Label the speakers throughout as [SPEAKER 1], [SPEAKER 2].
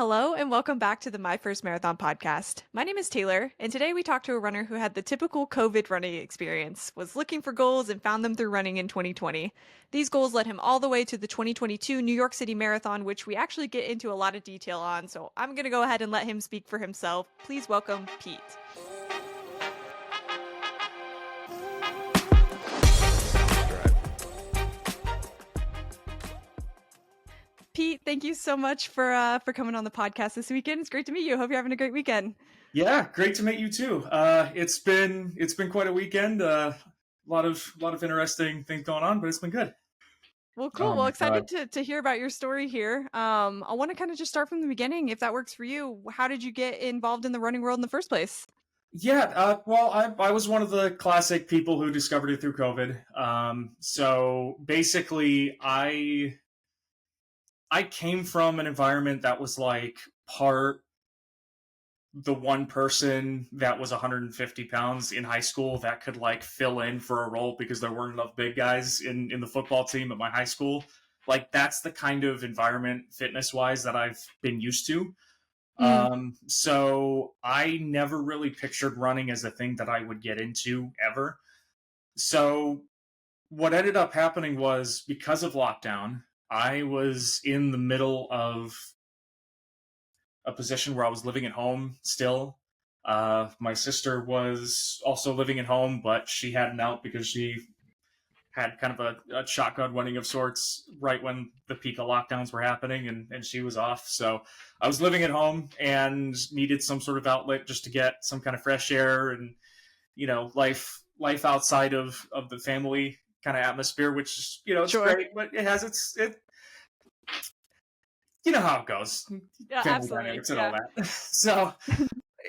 [SPEAKER 1] Hello, and welcome back to the My First Marathon podcast. My name is Taylor, and today we talked to a runner who had the typical COVID running experience, was looking for goals, and found them through running in 2020. These goals led him all the way to the 2022 New York City Marathon, which we actually get into a lot of detail on, so I'm going to go ahead and let him speak for himself. Please welcome Pete. Pete, thank you so much for coming on the podcast this weekend. It's great to meet you. Hope you're having a great weekend.
[SPEAKER 2] Yeah, great to meet you too. It's been quite a weekend. A lot of interesting things going on, but it's been good.
[SPEAKER 1] Well,
[SPEAKER 2] Oh
[SPEAKER 1] cool. Well,
[SPEAKER 2] my
[SPEAKER 1] excited
[SPEAKER 2] god.
[SPEAKER 1] to hear about your story here. I want to kind of just start from the beginning, if that works for you. How did you get involved in the running world in the first place?
[SPEAKER 2] Yeah. Well, I was one of the classic people who discovered it through COVID. So basically, I came from an environment that was like part the one person that was 150 pounds in high school that could like fill in for a role because there weren't enough big guys in the football team at my high school. Like that's the kind of environment fitness wise that I've been used to.
[SPEAKER 1] Mm,
[SPEAKER 2] So I never really pictured running as a thing that I would get into ever. So what ended up happening was because of lockdown, I was in the middle of a position where I was living at home still. My sister was also living at home, but she had an out because she had kind of a shotgun wedding of sorts right when the peak of lockdowns were happening, and she was off. So I was living at home and needed some sort of outlet just to get some kind of fresh air and life outside of the family kind of atmosphere, which is it's
[SPEAKER 1] sure.
[SPEAKER 2] great, but it has it you know how it goes,
[SPEAKER 1] Yeah,
[SPEAKER 2] family
[SPEAKER 1] absolutely.
[SPEAKER 2] dynamics and all
[SPEAKER 1] Yeah.
[SPEAKER 2] that. So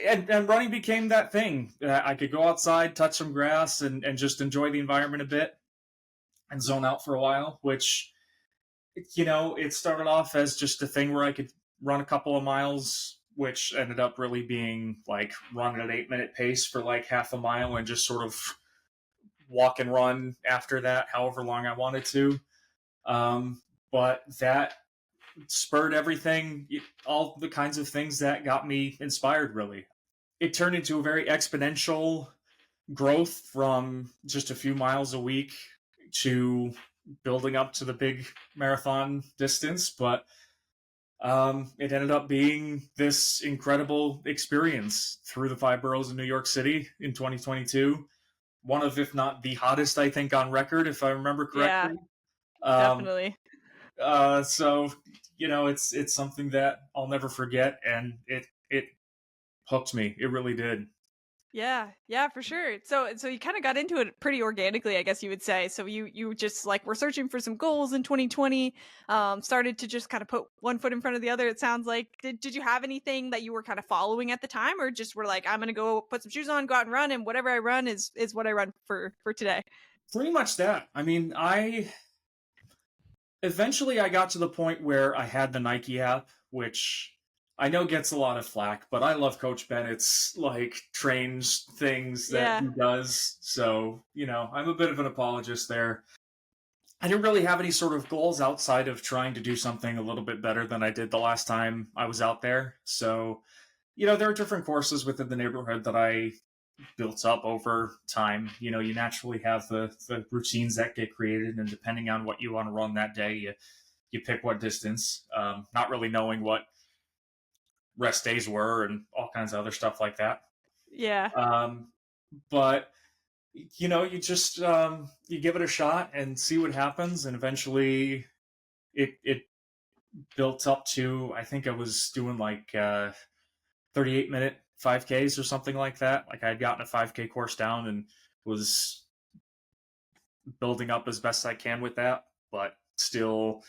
[SPEAKER 2] and running became that thing. I could go outside, touch some grass, and just enjoy the environment a bit and zone out for a while. Which it started off as just a thing where I could run a couple of miles, which ended up really being like run at an 8-minute pace for like half a mile and just sort of walk and run after that, however long I wanted to. But that spurred everything, all the kinds of things that got me inspired, really. It turned into a very exponential growth from just a few miles a week to building up to the big marathon distance. But it ended up being this incredible experience through the five boroughs of New York City in 2022. One of, if not the hottest, I think, on record, if I remember
[SPEAKER 1] Yeah,
[SPEAKER 2] correctly. Um,
[SPEAKER 1] definitely.
[SPEAKER 2] so it's something that I'll never forget, and it hooked me. It really did.
[SPEAKER 1] Yeah, yeah, for sure. So you kind of got into it pretty organically, I guess you would say. So you just like were searching for some goals in 2020, started to just kind of put one foot in front of the other. It sounds like did you have anything that you were kind of following at the time, or just were like, I'm gonna go put some shoes on, go out and run, and whatever I run is what I run for today.
[SPEAKER 2] Pretty much that. I mean, I eventually I got to the point where I had the Nike app, which I know gets a lot of flack, but I love Coach Bennett's like trains things that
[SPEAKER 1] Yeah.
[SPEAKER 2] he does. So, I'm a bit of an apologist there. I didn't really have any sort of goals outside of trying to do something a little bit better than I did the last time I was out there. So, there are different courses within the neighborhood that I built up over time. You naturally have the routines that get created, and depending on what you want to run that day, you pick what distance, not really knowing what rest days were and all kinds of other stuff like that.
[SPEAKER 1] Yeah.
[SPEAKER 2] Um, but you just you give it a shot and see what happens, and eventually it built up to, I think I was doing like 38-minute 5Ks or something like that. Like I had gotten a 5K course down and was building up as best I can with that, but still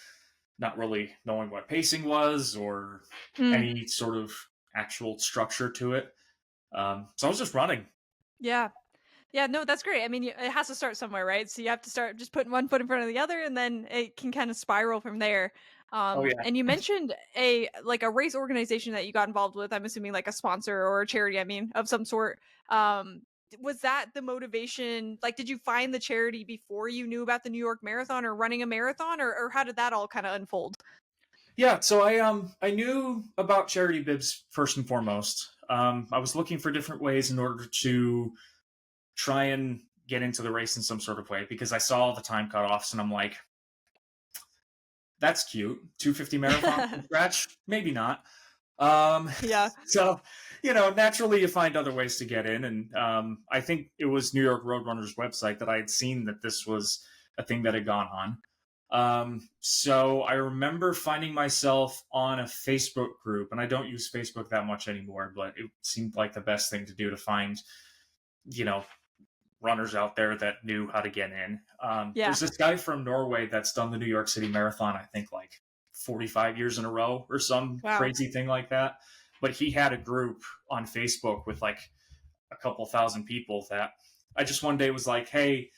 [SPEAKER 2] not really knowing what pacing was or
[SPEAKER 1] Mm,
[SPEAKER 2] any sort of actual structure to it. So I was just running.
[SPEAKER 1] yeah. Yeah, no, that's great. I mean, it has to start somewhere, right? So you have to start just putting one foot in front of the other, and then it can kind of spiral from there.
[SPEAKER 2] Oh yeah.
[SPEAKER 1] And you mentioned a race organization that you got involved with. I'm assuming like a sponsor or a charity. I mean, of some sort. Was that the motivation? Like, did you find the charity before you knew about the New York Marathon or running a marathon, or how did that all kind of unfold?
[SPEAKER 2] Yeah, so I knew about charity bibs first and foremost. I was looking for different ways in order to try and get into the race in some sort of way because I saw all the time cutoffs and I'm like, that's cute. 250 marathon from scratch? Maybe not. Um,
[SPEAKER 1] Yeah.
[SPEAKER 2] so, naturally you find other ways to get in. And I think it was New York Roadrunners website that I had seen that this was a thing that had gone on. So I remember finding myself on a Facebook group, and I don't use Facebook that much anymore, but it seemed like the best thing to do to find, you know, runners out there that knew how to get in.
[SPEAKER 1] Yeah.
[SPEAKER 2] There's this guy from Norway that's done the New York City Marathon, I think like 45 years in a row or some
[SPEAKER 1] Wow.
[SPEAKER 2] crazy thing like that. But he had a group on Facebook with like a couple thousand people that I just one day was like, hey,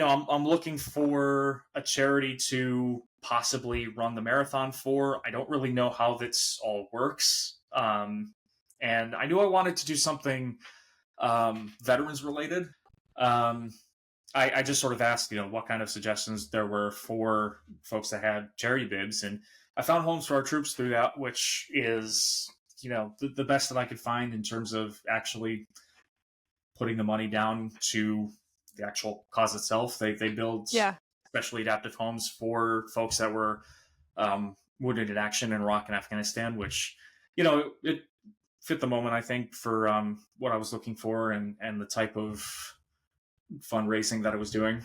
[SPEAKER 2] I'm looking for a charity to possibly run the marathon for. I don't really know how this all works. And I knew I wanted to do something veterans related. Um, I just sort of asked, what kind of suggestions there were for folks that had charity bibs, and I found Homes for Our Troops through that, which is, the best that I could find in terms of actually putting the money down to the actual cause itself. They build
[SPEAKER 1] Yeah.
[SPEAKER 2] specially adaptive homes for folks that were wounded in action in Iraq and Afghanistan, which it fit the moment, I think, for what I was looking for and the type of fundraising that I was doing.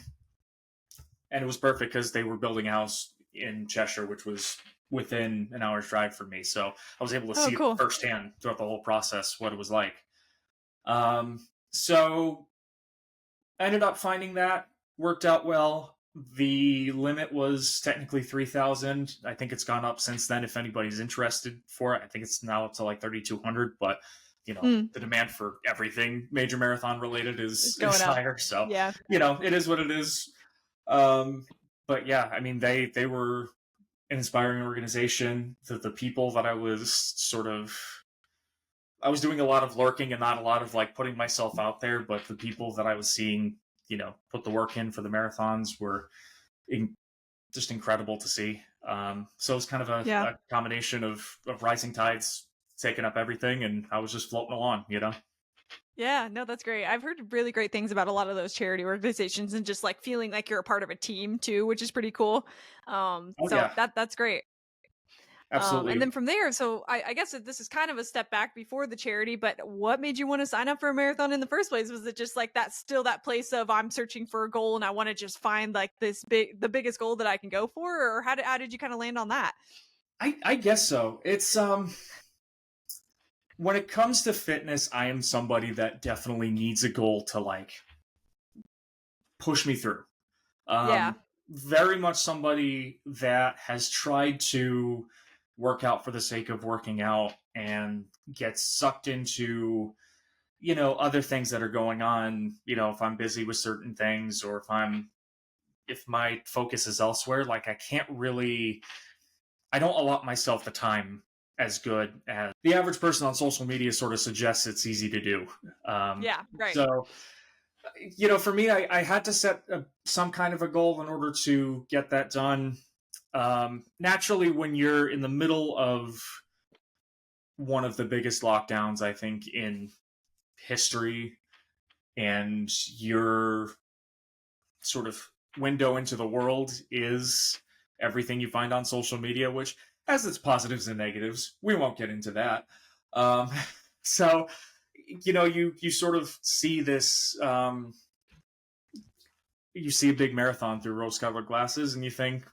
[SPEAKER 2] And it was perfect because they were building a house in Cheshire, which was within an hour's drive from me. So I was able to
[SPEAKER 1] Oh,
[SPEAKER 2] see it
[SPEAKER 1] cool.
[SPEAKER 2] firsthand throughout the whole process what it was like. So I ended up finding that worked out well. The limit was technically 3,000. I think it's gone up since then. If anybody's interested for it, I think it's now up to like 3,200. But
[SPEAKER 1] Mm,
[SPEAKER 2] the demand for everything major marathon related
[SPEAKER 1] it's
[SPEAKER 2] is
[SPEAKER 1] going up.
[SPEAKER 2] higher. So
[SPEAKER 1] Yeah.
[SPEAKER 2] it is what it is. Um, but yeah, I mean they were an inspiring organization. The people that I was doing a lot of lurking and not a lot of like putting myself out there, but the people that I was seeing, put the work in for the marathons were in, just incredible to see. So it was kind of
[SPEAKER 1] Yeah.
[SPEAKER 2] a combination of rising tides taking up everything, and I was just floating along.
[SPEAKER 1] Yeah, no, that's great. I've heard really great things about a lot of those charity organizations and just like feeling like you're a part of a team too, which is pretty cool.
[SPEAKER 2] Oh
[SPEAKER 1] So
[SPEAKER 2] yeah,
[SPEAKER 1] that's great. And
[SPEAKER 2] absolutely.
[SPEAKER 1] then from there, so I guess that this is kind of a step back before the charity, but what made you want to sign up for a marathon in the first place? Was it just like that still that place of I'm searching for a goal and I want to just find like the biggest goal that I can go for, or how did you kind of land on that?
[SPEAKER 2] I guess so. It's when it comes to fitness, I am somebody that definitely needs a goal to like push me through.
[SPEAKER 1] Yeah.
[SPEAKER 2] Very much somebody that has tried to work out for the sake of working out and gets sucked into other things that are going on. If I'm busy with certain things or if my focus is elsewhere, like I don't allot myself the time as good as the average person on social media sort of suggests it's easy to do. um,
[SPEAKER 1] Yeah, right.
[SPEAKER 2] so for me, I had to set some kind of a goal in order to get that done. Naturally, when you're in the middle of one of the biggest lockdowns, I think, in history, and your sort of window into the world is everything you find on social media, which has its positives and negatives. We won't get into that. Um, so, you sort of see this. You see a big marathon through rose-colored glasses, and you think,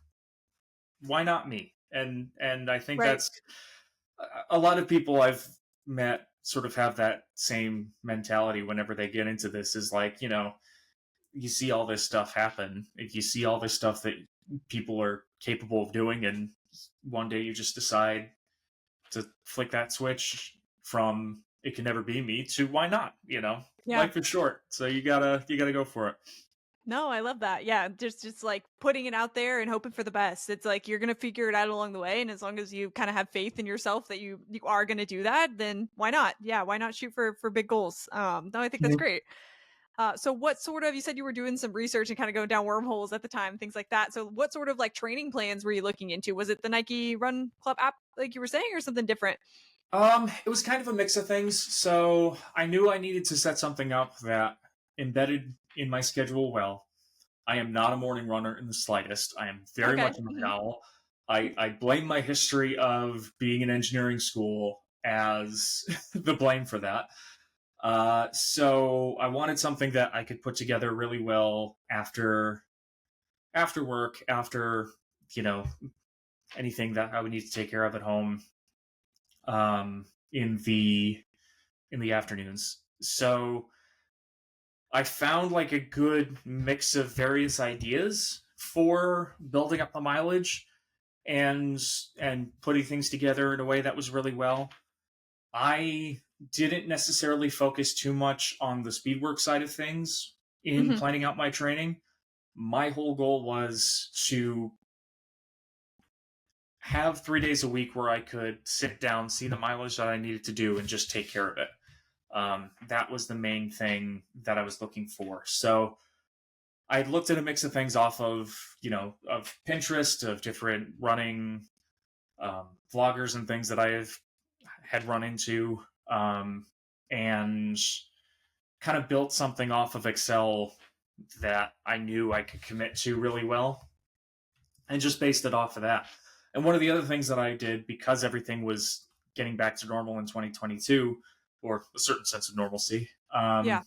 [SPEAKER 2] why not me? And I think
[SPEAKER 1] Right.
[SPEAKER 2] that's a lot of people I've met sort of have that same mentality whenever they get into this. Is like, you see all this stuff happen, you see all this stuff that people are capable of doing, and one day you just decide to flick that switch from it can never be me to why not.
[SPEAKER 1] Yeah.
[SPEAKER 2] Life is short, so you gotta go for it.
[SPEAKER 1] No, I love that. Yeah, just like putting it out there and hoping for the best. It's like you're gonna figure it out along the way, and as long as you kind of have faith in yourself that you are gonna do that, then why not? Yeah, why not shoot for big goals? No, I think that's great. So what sort of, you said you were doing some research and kind of going down wormholes at the time, things like that. So what sort of like training plans were you looking into? Was it the Nike Run Club app, like you were saying, or something different?
[SPEAKER 2] It was kind of a mix of things. So I knew I needed to set something up that embedded in my schedule well. I am not a morning runner in the slightest. I am very
[SPEAKER 1] Okay.
[SPEAKER 2] much a night owl. I blame my history of being in engineering school as the blame for that. So I wanted something that I could put together really well after work, after you know anything that I would need to take care of at home um, in the afternoons. So I found like a good mix of various ideas for building up the mileage and putting things together in a way that was really well. I didn't necessarily focus too much on the speed work side of things in
[SPEAKER 1] Hmm.
[SPEAKER 2] planning out my training. My whole goal was to have 3 days a week where I could sit down, see the mileage that I needed to do, and just take care of it. That was the main thing that I was looking for. So I looked at a mix of things off of of Pinterest, of different running vloggers and things that I've had run into, and kind of built something off of Excel that I knew I could commit to really well, and just based it off of that. And one of the other things that I did, because everything was getting back to normal in 2022, or a certain sense of normalcy,
[SPEAKER 1] Yeah.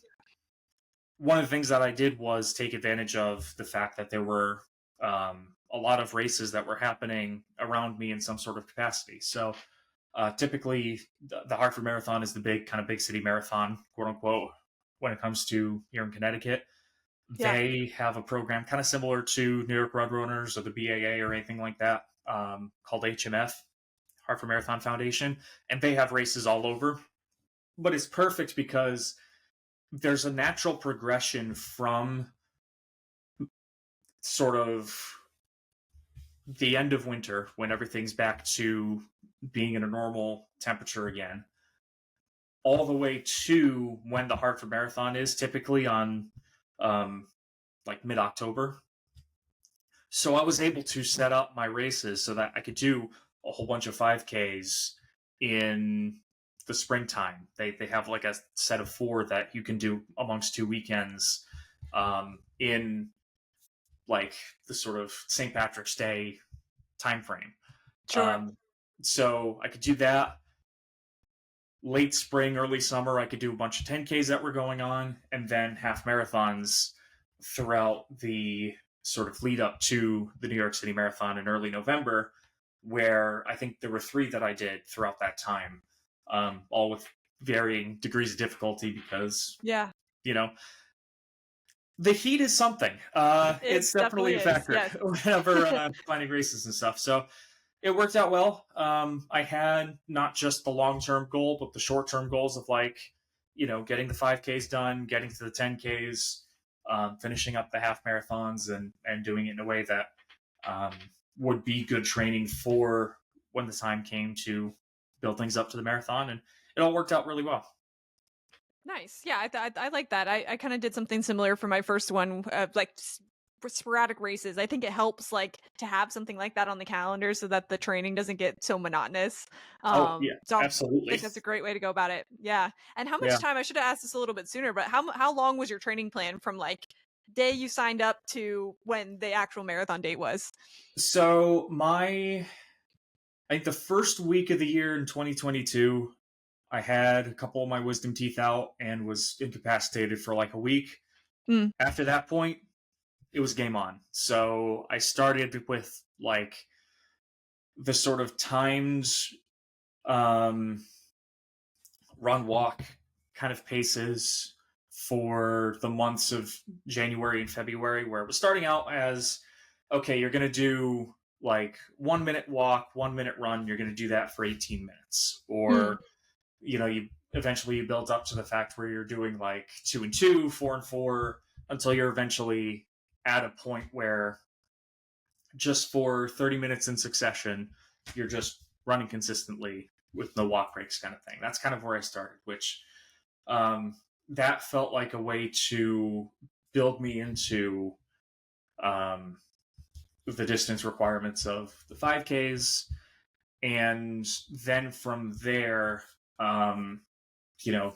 [SPEAKER 2] one of the things that I did was take advantage of the fact that there were a lot of races that were happening around me in some sort of capacity. So typically, the Hartford Marathon is the big kind of big city marathon, quote unquote, when it comes to here in Connecticut.
[SPEAKER 1] Yeah.
[SPEAKER 2] They have a program kind of similar to New York Roadrunners or the BAA or anything like that, called HMF, Hartford Marathon Foundation, and they have races all over. But it's perfect because there's a natural progression from sort of the end of winter when everything's back to being in a normal temperature again, all the way to when the Hartford Marathon is typically on um, like mid October. So I was able to set up my races so that I could do a whole bunch of 5Ks in the springtime. They have like a set of four that you can do amongst 2 weekends in like the sort of St. Patrick's Day time frame.
[SPEAKER 1] Sure.
[SPEAKER 2] Um, so I could do that late spring, early summer. I could do a bunch of 10Ks that were going on, and then half marathons throughout the sort of lead up to the New York City Marathon in early November, where I think there were three that I did throughout that time, all with varying degrees of difficulty because,
[SPEAKER 1] Yeah.
[SPEAKER 2] you know, the heat is something.
[SPEAKER 1] It
[SPEAKER 2] It's definitely
[SPEAKER 1] definitely
[SPEAKER 2] a
[SPEAKER 1] is.
[SPEAKER 2] factor
[SPEAKER 1] Yes.
[SPEAKER 2] whenever finding races and stuff. So it worked out well. I had not just the long term goal, but the short term goals of like, getting the 5Ks done, getting to the 10Ks, finishing up the half marathons, and doing it in a way that um, would be good training for when the time came to build things up to the marathon. And it all worked out really well.
[SPEAKER 1] Nice. Yeah, I like that. I kind of did something similar for my first one, like for sporadic races. I think it helps like to have something like that on the calendar so that the training doesn't get so monotonous.
[SPEAKER 2] Oh, yeah,
[SPEAKER 1] So I
[SPEAKER 2] absolutely.
[SPEAKER 1] think that's a great way to go about it. Yeah. And how much
[SPEAKER 2] Yeah.
[SPEAKER 1] time? I should have asked this a little bit sooner, but how long was your training plan from like day you signed up to when the actual marathon date was?
[SPEAKER 2] So I think the first week of the year in 2022, I had a couple of my wisdom teeth out and was incapacitated for like a week.
[SPEAKER 1] Mm,
[SPEAKER 2] After that point, it was game on. So I started with like the sort of timed um, run walk kind of paces for the months of January and February, where it was starting out as okay, you're going to do like 1 minute walk, 1 minute run. You're going to do that for 18 minutes.
[SPEAKER 1] mm,
[SPEAKER 2] Or, you eventually you build up to the fact where you're doing like 2 and 2, 4 and 4, until you're eventually at a point where just for 30 minutes in succession, you're just running consistently with no walk breaks kind of thing. That's kind of where I started, which that felt like a way to build me into um, the distance requirements of the 5Ks. And then from there, um, you know,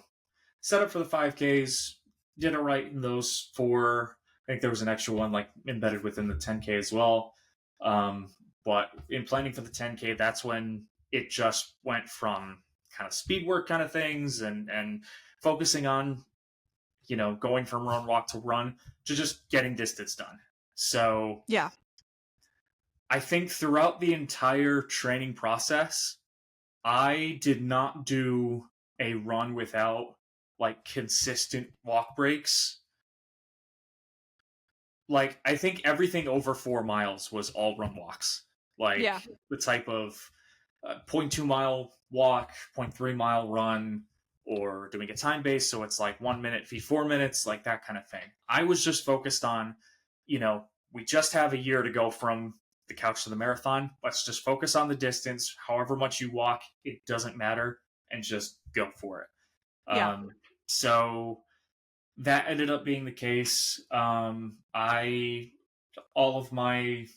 [SPEAKER 2] set up for the 5Ks, did it right in those four. I think there was an extra one like embedded within the 10K as well. Um, but in planning for the 10K, that's when it just went from kind of speed work kind of things and focusing on, going from run walk to run to just getting distance done. So
[SPEAKER 1] Yeah.
[SPEAKER 2] I think throughout the entire training process, I did not do a run without like consistent walk breaks. Like I think everything over 4 miles was all run walks. Like
[SPEAKER 1] Yeah.
[SPEAKER 2] the type of 0.2 mile walk, 0.3 mile run, or doing a time base. So it's like 1 minute, 4 minutes, like that kind of thing. I was just focused on, we just have a year to go from the couch to the marathon. Let's just focus on the distance. However much you walk, it doesn't matter, and just go for it.
[SPEAKER 1] Yeah.
[SPEAKER 2] So that ended up being the case. I all of my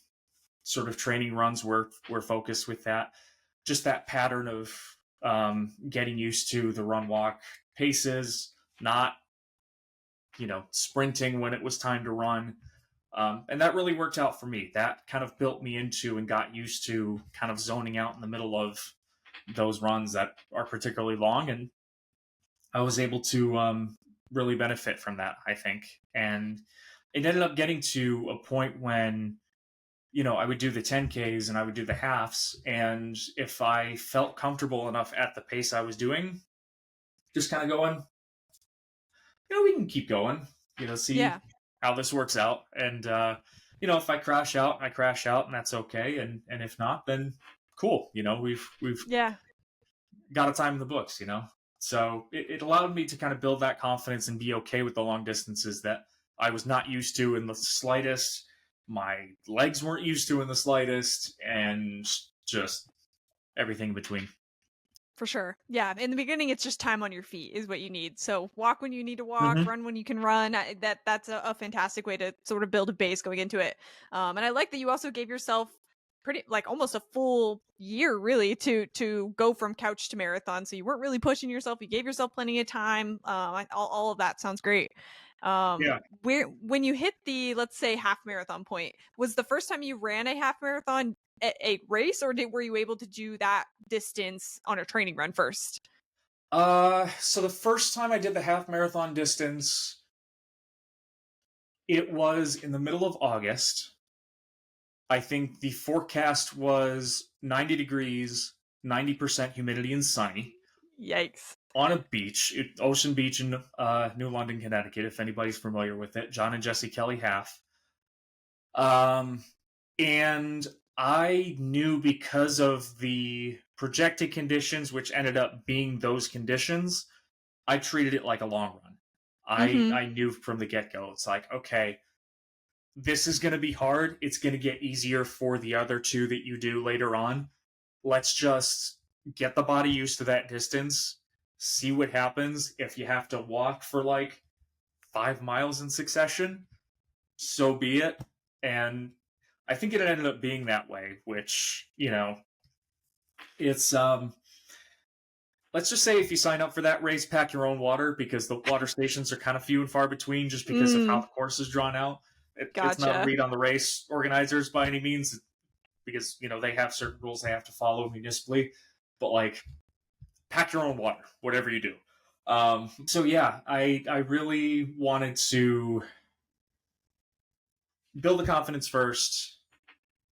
[SPEAKER 2] sort of training runs were focused with that, just that pattern of getting used to the run walk paces, not sprinting when it was time to run. And that really worked out for me. That kind of built me into and got used to kind of zoning out in the middle of those runs that are particularly long. And I was able to really benefit from that, I think. And it ended up getting to a point when, I would do the 10Ks and I would do the halves. And if I felt comfortable enough at the pace I was doing, just kind of going, we can keep going, see
[SPEAKER 1] Yeah.
[SPEAKER 2] how this works out. And, if I crash out, I crash out, and that's okay. And if not, then cool. We've
[SPEAKER 1] Yeah.
[SPEAKER 2] got a time in the books, So it allowed me to kind of build that confidence and be okay with the long distances that I was not used to in the slightest. My legs weren't used to in the slightest, and just everything in between.
[SPEAKER 1] For sure. Yeah. In the beginning, it's just time on your feet is what you need. So walk when you need to walk,
[SPEAKER 2] Mm-hmm.
[SPEAKER 1] run when you can run. That's a fantastic way to sort of build a base going into it. And I like that you also gave yourself pretty like almost a full year really to go from couch to marathon. So you weren't really pushing yourself. You gave yourself plenty of time. All of that sounds great.
[SPEAKER 2] Yeah.
[SPEAKER 1] Where when you hit the let's say half marathon point, was the first time you ran a half marathon a race, or were you able to do that distance on a training run first?
[SPEAKER 2] So the first time I did the half marathon distance, it was in the middle of August. I think the forecast was 90 degrees, 90% humidity, and sunny
[SPEAKER 1] Yikes.
[SPEAKER 2] on a beach, Ocean Beach in New London, Connecticut. If anybody's familiar with it, John and Jesse Kelly half. Um, and I knew because of the projected conditions, which ended up being those conditions, I treated it like a long run. I
[SPEAKER 1] Mhm.
[SPEAKER 2] I knew from the get go. It's like, okay, this is going to be hard. It's going to get easier for the other two that you do later on. Let's just get the body used to that distance, see what happens. If you have to walk for like 5 miles in succession, so be it. And I think it ended up being that way, which, it's let's just say if you sign up for that race, pack your own water, because the water stations are kind of few and far between just because of how
[SPEAKER 1] Mm,
[SPEAKER 2] the course is drawn out. It's not a
[SPEAKER 1] gotcha.
[SPEAKER 2] read on the race organizers by any means, because they have certain rules they have to follow municipally. But like, pack your own water, whatever you do. So yeah, I really wanted to build the confidence first,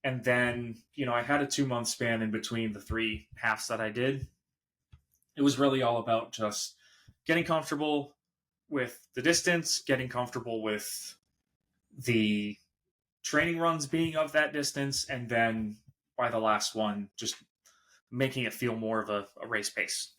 [SPEAKER 2] and then I had a 2 month span in between the three halves that I did. It was really all about just getting comfortable with the distance, getting comfortable with the training runs being of that distance, and then by the last one, just making it feel more of a race pace.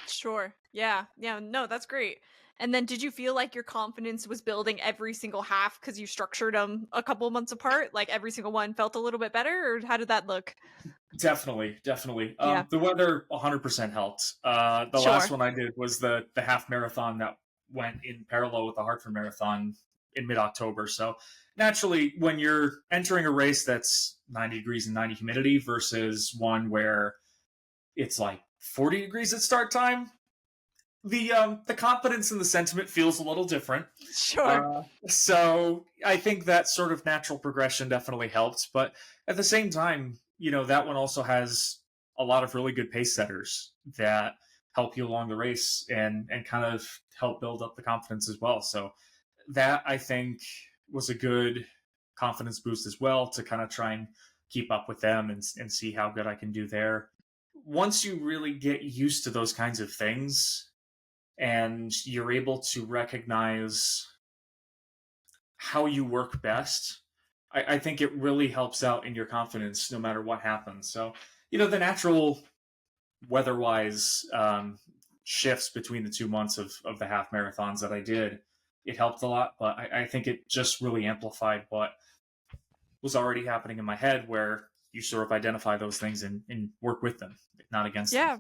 [SPEAKER 1] Sure. Yeah. Yeah. No, that's great. And then did you feel like your confidence was building every single half because you structured them a couple months apart? Like every single one felt a little bit better, or how did that look?
[SPEAKER 2] Definitely, definitely.
[SPEAKER 1] Yeah.
[SPEAKER 2] The weather 100% helped. The last
[SPEAKER 1] Sure.
[SPEAKER 2] one I did was the half marathon that went in parallel with the Hartford Marathon in mid-October. So naturally, when you're entering a race that's 90 degrees and 90 humidity versus one where it's like 40 degrees at start time, the confidence and the sentiment feels a little different.
[SPEAKER 1] Sure.
[SPEAKER 2] So I think that sort of natural progression definitely helped. But at the same time, that one also has a lot of really good pace setters that help you along the race and kind of help build up the confidence as well. So that I think was a good confidence boost as well to kind of try and keep up with them and see how good I can do there. Once you really get used to those kinds of things and you're able to recognize how you work best, I think it really helps out in your confidence no matter what happens. So, the natural weather wise shifts between the 2 months of the half marathons that I did, it helped a lot, but I think it just really amplified what was already happening in my head, where you sort of identify those things and work with them, not against them.
[SPEAKER 1] Yeah,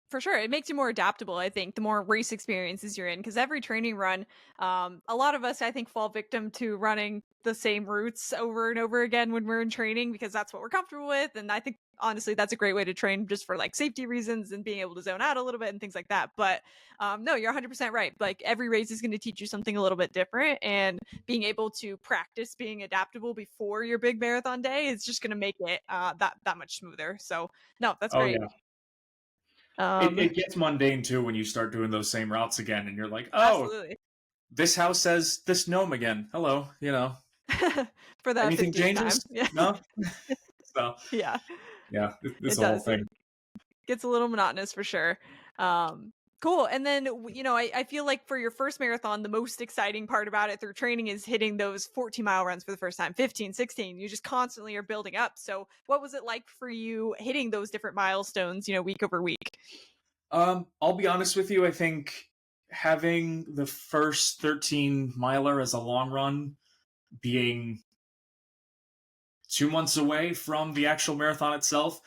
[SPEAKER 1] for sure. It makes you more adaptable, I think, the more race experiences you're in. Because every training run, a lot of us, I think, fall victim to running the same routes over and over again when we're in training because that's what we're comfortable with. And I think, honestly, that's a great way to train just for like safety reasons and being able to zone out a little bit and things like that. But no, you're 100% right. Like every race is going to teach you something a little bit different. And being able to practice being adaptable before your big marathon day is just going to make it that much smoother. So, no, that's
[SPEAKER 2] Oh
[SPEAKER 1] great.
[SPEAKER 2] yeah, it,
[SPEAKER 1] Um,
[SPEAKER 2] it gets mundane too when you start doing those same routes again, and you're like, oh,
[SPEAKER 1] Absolutely.
[SPEAKER 2] this house says this gnome again. Hello,
[SPEAKER 1] For the
[SPEAKER 2] anything
[SPEAKER 1] 50th time.
[SPEAKER 2] changes?
[SPEAKER 1] Yeah.
[SPEAKER 2] No. So
[SPEAKER 1] Yeah,
[SPEAKER 2] yeah, it's
[SPEAKER 1] it
[SPEAKER 2] a whole
[SPEAKER 1] does. It
[SPEAKER 2] thing.
[SPEAKER 1] gets a little monotonous for sure. Um, cool. And then, I feel like for your first marathon, the most exciting part about it through training is hitting those 14-mile runs for the first time, 15, 16. You just constantly are building up. So, what was it like for you hitting those different milestones, week over week?
[SPEAKER 2] I'll be honest with you. I think having the first 13 miler as a long run being 2 months away from the actual marathon itself,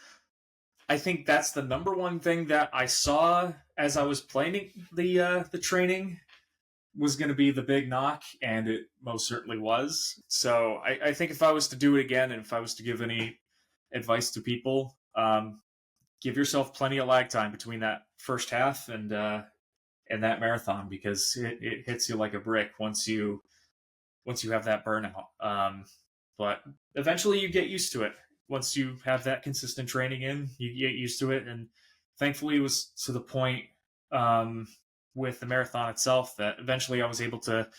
[SPEAKER 2] I think that's the number one thing that I saw as I was planning the training was going to be the big knock, and it most certainly was. So I think if I was to do it again, and if I was to give any advice to people, give yourself plenty of lag time between that first half and that marathon, because it hits you like a brick once you have that burnout. But eventually you get used to it. Once you have that consistent training in, you get used to it. And thankfully, it was to the point with the marathon itself that eventually I was able to,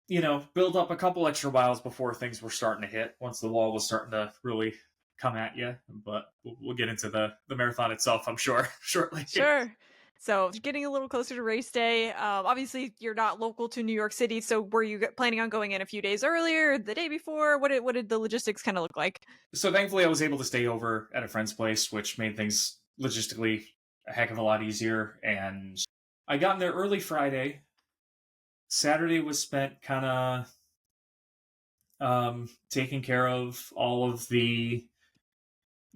[SPEAKER 2] build up a couple extra miles before things were starting to hit. Once the wall was starting to really come at you. But we'll get into the marathon itself, I'm sure, shortly.
[SPEAKER 1] Sure. So, getting a little closer to race day. Obviously, you're not local to New York City, so were you planning on going in a few days earlier, the day before? What did the logistics kind of look like?
[SPEAKER 2] So thankfully, I was able to stay over at a friend's place, which made things logistically a heck of a lot easier. And I got in there early Friday. Saturday was spent kind of taking care of all of the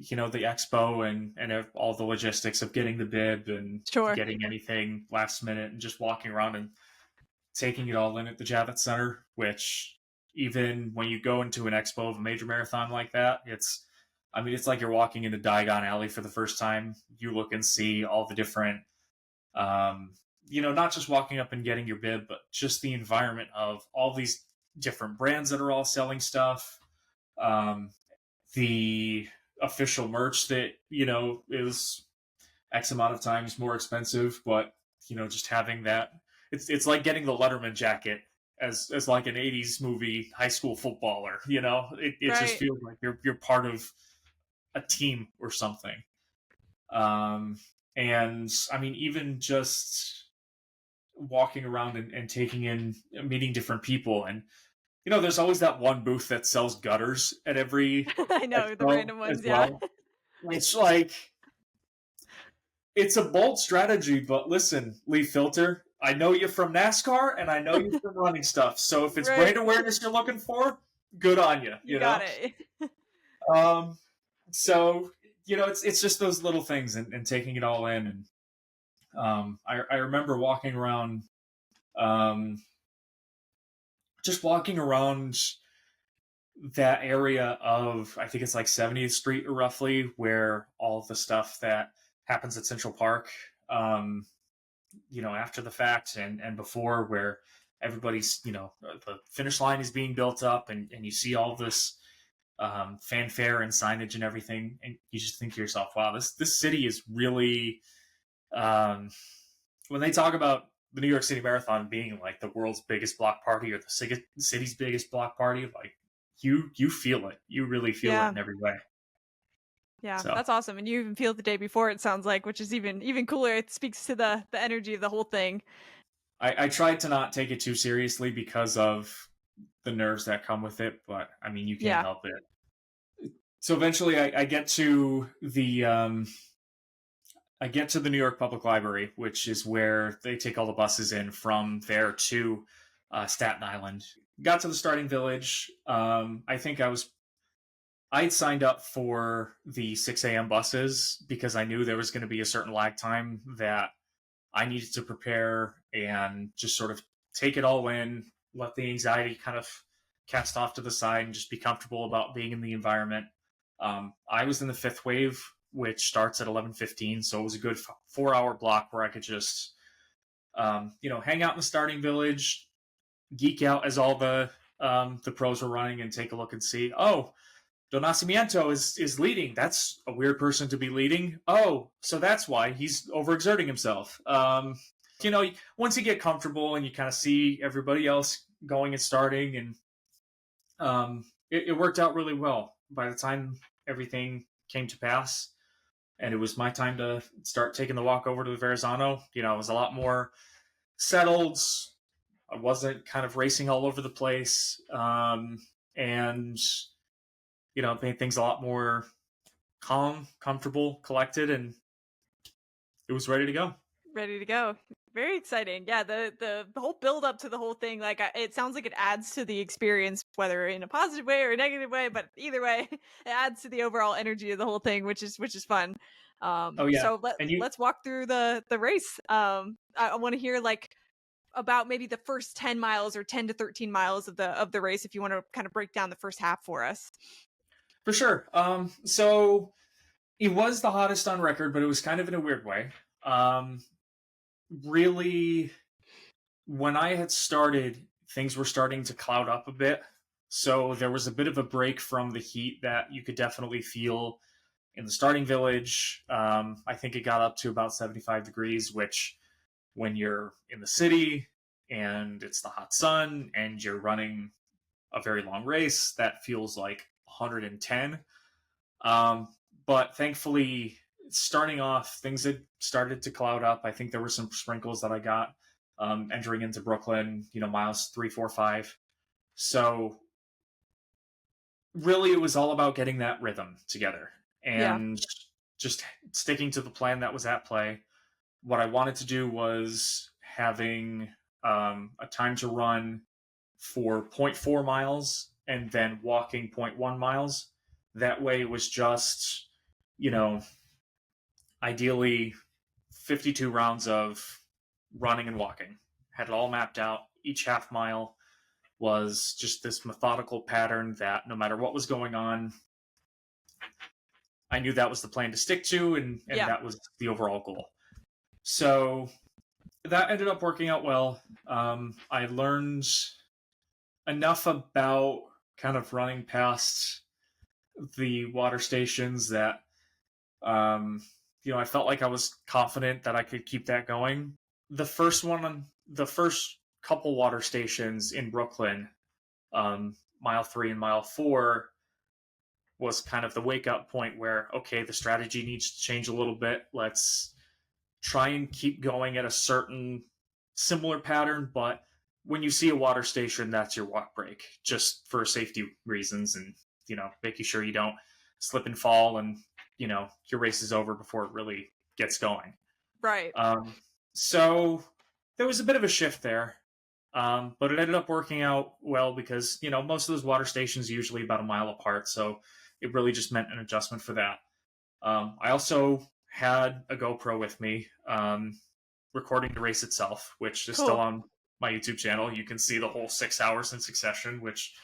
[SPEAKER 2] expo and all the logistics of getting the bib and
[SPEAKER 1] Sure.
[SPEAKER 2] getting anything last minute, and just walking around and taking it all in at the Javits Center, which even when you go into an expo of a major marathon like that, it's like you're walking into Diagon Alley for the first time. You look and see all the different, not just walking up and getting your bib, but just the environment of all these different brands that are all selling stuff. Um, the official merch that, is X amount of times more expensive, but just having that, it's like getting the Letterman jacket as like an '80s movie high school footballer. It just
[SPEAKER 1] Right.
[SPEAKER 2] feels like you're part of a team or something. Um, and I mean, even just walking around and taking in, meeting different people, and there's always that one booth that sells gutters at every
[SPEAKER 1] I know the
[SPEAKER 2] expo
[SPEAKER 1] random
[SPEAKER 2] as
[SPEAKER 1] ones, yeah.
[SPEAKER 2] well. It's like, it's a bold strategy, but listen, Lee Filter, I know you from NASCAR and I know you from running stuff. So if it's
[SPEAKER 1] Right.
[SPEAKER 2] brand awareness you're looking for, good on you,
[SPEAKER 1] You got it.
[SPEAKER 2] Um, so it's just those little things and taking it all in. And I remember walking around Um, just walking around that area of, I think it's like 70th Street roughly, where all of the stuff that happens at Central Park, um, after the fact and before, where everybody's, the finish line is being built up, and you see all this fanfare and signage and everything, and you just think to yourself, wow, this city is really, um, when they talk about the New York City Marathon being like the world's biggest block party or the city's biggest block party, like you feel it, you really feel it
[SPEAKER 1] Yeah.
[SPEAKER 2] in every way.
[SPEAKER 1] Yeah,
[SPEAKER 2] So
[SPEAKER 1] that's awesome, and you even feel it the day before, it sounds like, which is even cooler. It speaks to the energy of the whole thing.
[SPEAKER 2] I tried to not take it too seriously because of the nerves that come with it, but I mean, you can't
[SPEAKER 1] Yeah.
[SPEAKER 2] help it. So eventually, I get to the New York Public Library, which is where they take all the buses in from there to Staten Island. Got to the starting village. I think I'd signed up for the 6 a.m. buses because I knew there was going to be a certain lag time that I needed to prepare and just sort of take it all in, let the anxiety kind of cast off to the side, and just be comfortable about being in the environment. I was in the fifth wave, which starts at 11:15, so it was a good 4 hour block where I could just, hang out in the starting village, geek out as all the pros were running, and take a look and see, oh, Don Nascimento is leading. That's a weird person to be leading. Oh, so that's why he's overexerting himself. Once you get comfortable and you kind of see everybody else going and starting, and it worked out really well. By the time everything came to pass, and it was my time to start taking the walk over to the Verrazano, I was a lot more settled. I wasn't kind of racing all over the place, and made things a lot more calm, comfortable, collected, and it was ready to go.
[SPEAKER 1] Ready to go. Very exciting. Yeah, the whole build up to the whole thing, like it sounds like it adds to the experience, whether in a positive way or a negative way. But either way, it adds to the overall energy of the whole thing, which is fun.
[SPEAKER 2] Oh yeah,
[SPEAKER 1] So
[SPEAKER 2] and you
[SPEAKER 1] let's walk through the race. I want to hear like about maybe the first 10 miles or 10 to 13 miles of the race, if you want to kind of break down the first half for us.
[SPEAKER 2] for sure. So it was the hottest on record, but it was kind of in a weird way. Really, when I had started, things were starting to cloud up a bit. So there was a bit of a break from the heat that you could definitely feel in the starting village. I think it got up to about 75 degrees, which, when you're in the city and it's the hot sun and you're running a very long race, that feels like 110. Um, but thankfully, starting off, things had started to cloud up. I think there were some sprinkles that I got entering into Brooklyn, miles 3, 4, 5. So really, it was all about getting that rhythm together
[SPEAKER 1] Yeah,
[SPEAKER 2] and just sticking to the plan that was at play. What I wanted to do was having a time to run for zero point 0.4 miles and then walking zero point 0.1 miles. That way, it was just, you know, ideally 52 rounds of running and walking. Had it all mapped out. Each half mile was just this methodical pattern that no matter what was going on, I knew that was the plan to stick to, and
[SPEAKER 1] yeah,
[SPEAKER 2] that was the overall goal. So that ended up working out well. I learned enough about kind of running past the water stations that I felt like I was confident that I could keep that going. The first couple water stations in Brooklyn, mile 3 and mile 4, was kind of the wake up point where, okay, the strategy needs to change a little bit. Let's try and keep going at a certain similar pattern, but when you see a water station, that's your walk break, just for safety reasons, and making sure you don't slip and fall, and your race is over before it really gets going.
[SPEAKER 1] right.
[SPEAKER 2] So there was a bit of a shift there, but it ended up working out well because most of those water stations are usually about a mile apart, so it really just meant an adjustment for that. I also had a GoPro with me, recording the race itself, which is still
[SPEAKER 1] Cool.
[SPEAKER 2] on my YouTube channel, you can see the whole 6 hours in succession, which,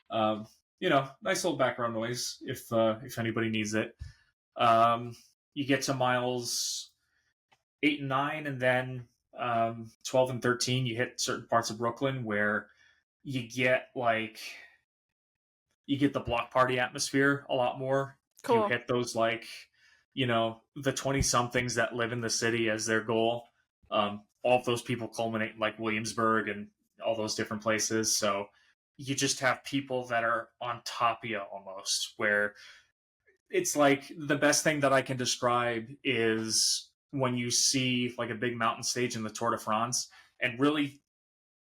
[SPEAKER 2] um, nice little background noise if anybody needs it. You get to miles 8 and 9, and then 12 and 13, you hit certain parts of Brooklyn where you get like you get the block party atmosphere a lot more. You
[SPEAKER 1] Cool.
[SPEAKER 2] hit those like, the 20 somethings that live in the city as their goal. All of those people culminate in like Williamsburg and all those different places. So you just have people that are on top of you almost, where it's like the best thing that I can describe is when you see like a big mountain stage in the Tour de France, and really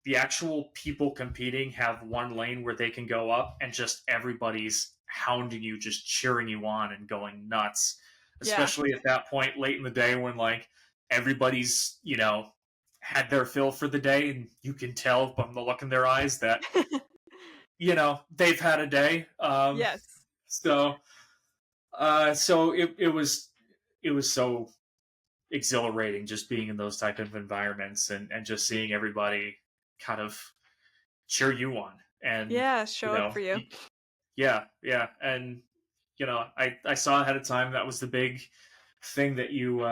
[SPEAKER 2] the actual people competing have one lane where they can go up, and just everybody's hounding you, just cheering you on and going nuts.
[SPEAKER 1] Yeah.
[SPEAKER 2] Especially at that point late in the day when like everybody's, had their fill for the day, and you can tell from the look in their eyes that, they've had a day.
[SPEAKER 1] Yes.
[SPEAKER 2] So it was so exhilarating just being in those type of environments, and just seeing everybody kind of cheer you on. And
[SPEAKER 1] Yeah, show up for you.
[SPEAKER 2] yeah, and I saw ahead of time that was the big thing that you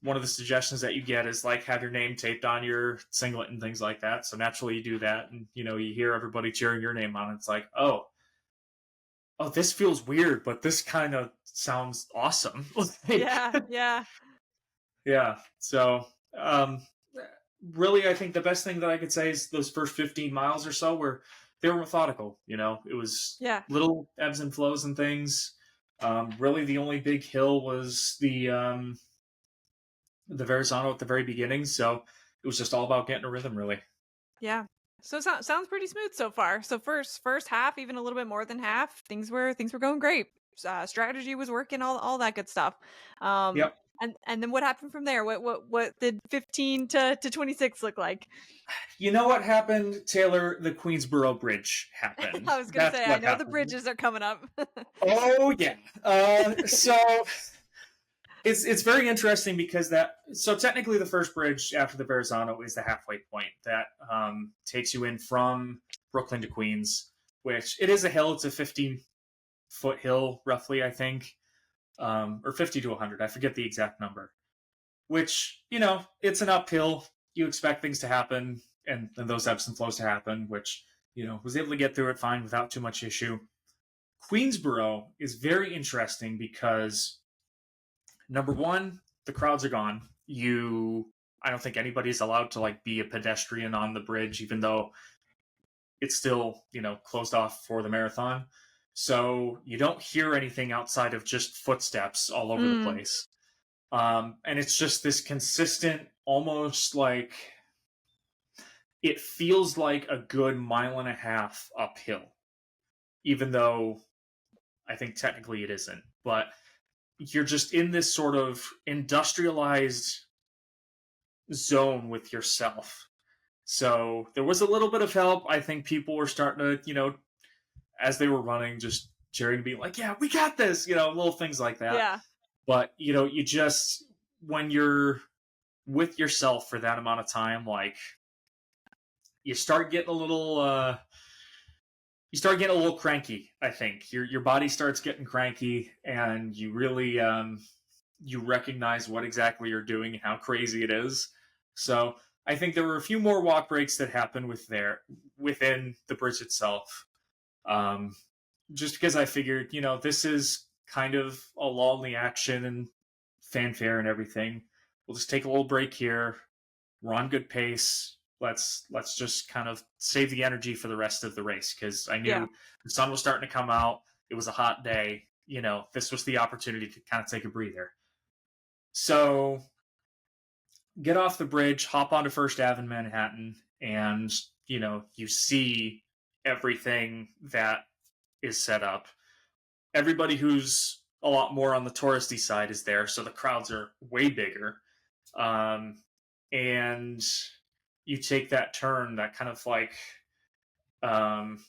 [SPEAKER 2] one of the suggestions that you get is like have your name taped on your singlet and things like that. So naturally you do that, and you hear everybody cheering your name on. It's like, oh, this feels weird, but this kind of sounds awesome. Like,
[SPEAKER 1] Yeah, yeah,
[SPEAKER 2] yeah. So, really, I think the best thing that I could say is those first 15 miles or so where they were methodical. It was
[SPEAKER 1] yeah,
[SPEAKER 2] little ebbs and flows and things. Really, the only big hill was the Verrazano at the very beginning. So it was just all about getting a rhythm, really.
[SPEAKER 1] yeah. So sounds pretty smooth so far. So first half, even a little bit more than half, things were going great. Strategy was working, all that good stuff. Um,
[SPEAKER 2] Yep.
[SPEAKER 1] and then what happened from there? What did 15 to 26 look like?
[SPEAKER 2] You know what happened, Taylor? The Queensboro Bridge happened.
[SPEAKER 1] I was gonna
[SPEAKER 2] That's
[SPEAKER 1] say I
[SPEAKER 2] what
[SPEAKER 1] know the
[SPEAKER 2] happened.
[SPEAKER 1] bridges are coming up.
[SPEAKER 2] Oh yeah. So it's very interesting because technically the first bridge after the Verrazano is the halfway point that takes you in from Brooklyn to Queens, which it is a hill. It's a 15-foot hill, roughly, I think, or 50 to 100. I forget the exact number. Which it's an uphill. You expect things to happen, and those ebbs and flows to happen. Which was able to get through it fine without too much issue. Queensboro is very interesting because number one, the crowds are gone. I don't think anybody's allowed to like be a pedestrian on the bridge, even though it's still closed off for the marathon. So you don't hear anything outside of just footsteps all over the
[SPEAKER 1] Mm,
[SPEAKER 2] place. And it's just this consistent, almost like it feels like a good mile and a half uphill, even though I think technically it isn't. But you're just in this sort of industrialized zone with yourself. So there was a little bit of help. I think people were starting to, as they were running, just cheering to be like, yeah, we got this, little things like that.
[SPEAKER 1] yeah,
[SPEAKER 2] But, you just, when you're with yourself for that amount of time, like, you start getting a little, cranky. I think your body starts getting cranky, and you really, you recognize what exactly you're doing and how crazy it is. So I think there were a few more walk breaks that happened within the bridge itself. Um, just because I figured, this is kind of a lull in the action and fanfare and everything. We'll just take a little break here. We're on good pace. Let's just kind of save the energy for the rest of the race, because I
[SPEAKER 1] yeah,
[SPEAKER 2] knew the sun was starting to come out. It was a hot day. This was the opportunity to kind of take a breather. So get off the bridge, hop onto First Ave in Manhattan, and you see everything that is set up. Everybody who's a lot more on the touristy side is there, so the crowds are way bigger. And you take that turn, that kind of like um,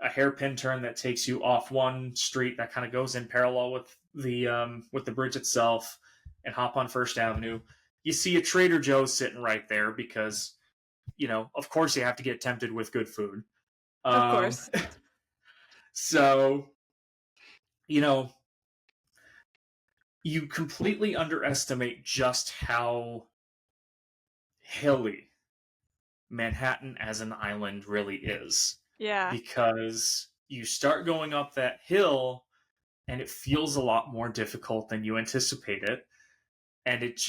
[SPEAKER 2] a hairpin turn that takes you off one street that kind of goes in parallel with the bridge itself, and hop on First Avenue. You see a Trader Joe's sitting right there because of course you have to get tempted with good food.
[SPEAKER 1] Of
[SPEAKER 2] Um,
[SPEAKER 1] course.
[SPEAKER 2] so, you know, you completely underestimate just how hilly Manhattan as an island really is.
[SPEAKER 1] Yeah.
[SPEAKER 2] Because you start going up that hill and it feels a lot more difficult than you anticipate it. And it's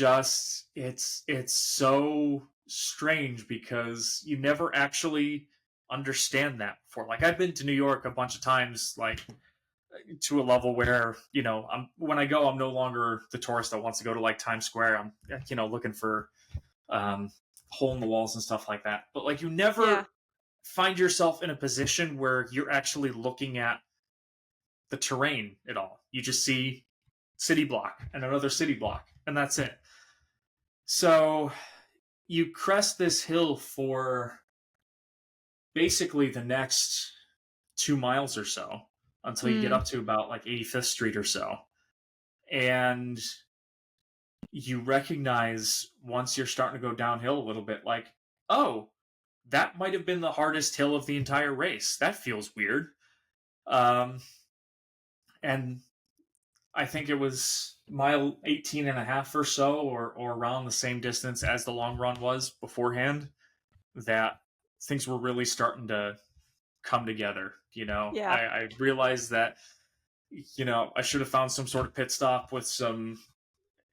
[SPEAKER 2] so strange because you never actually understand that before. Like I've been to New York a bunch of times, like to a level where when I go, I'm no longer the tourist that wants to go to like Times Square. I'm looking for um, hole in the walls and stuff like that. But like you
[SPEAKER 1] Yeah.
[SPEAKER 2] never find yourself in a position where you're actually looking at the terrain at all. You just see city block and another city block, and that's it. So you crest this hill for basically the next 2 miles or so until you get
[SPEAKER 1] Mm.
[SPEAKER 2] up to about like 85th Street or so. And you recognize once you're starting to go downhill a little bit, like, oh, that might have been the hardest hill of the entire race. That feels weird. Um, and I think it was mile 18 and a half or so, or around the same distance as the long run was beforehand, that things were really starting to come together.
[SPEAKER 1] Yeah.
[SPEAKER 2] I realized that, I should have found some sort of pit stop with some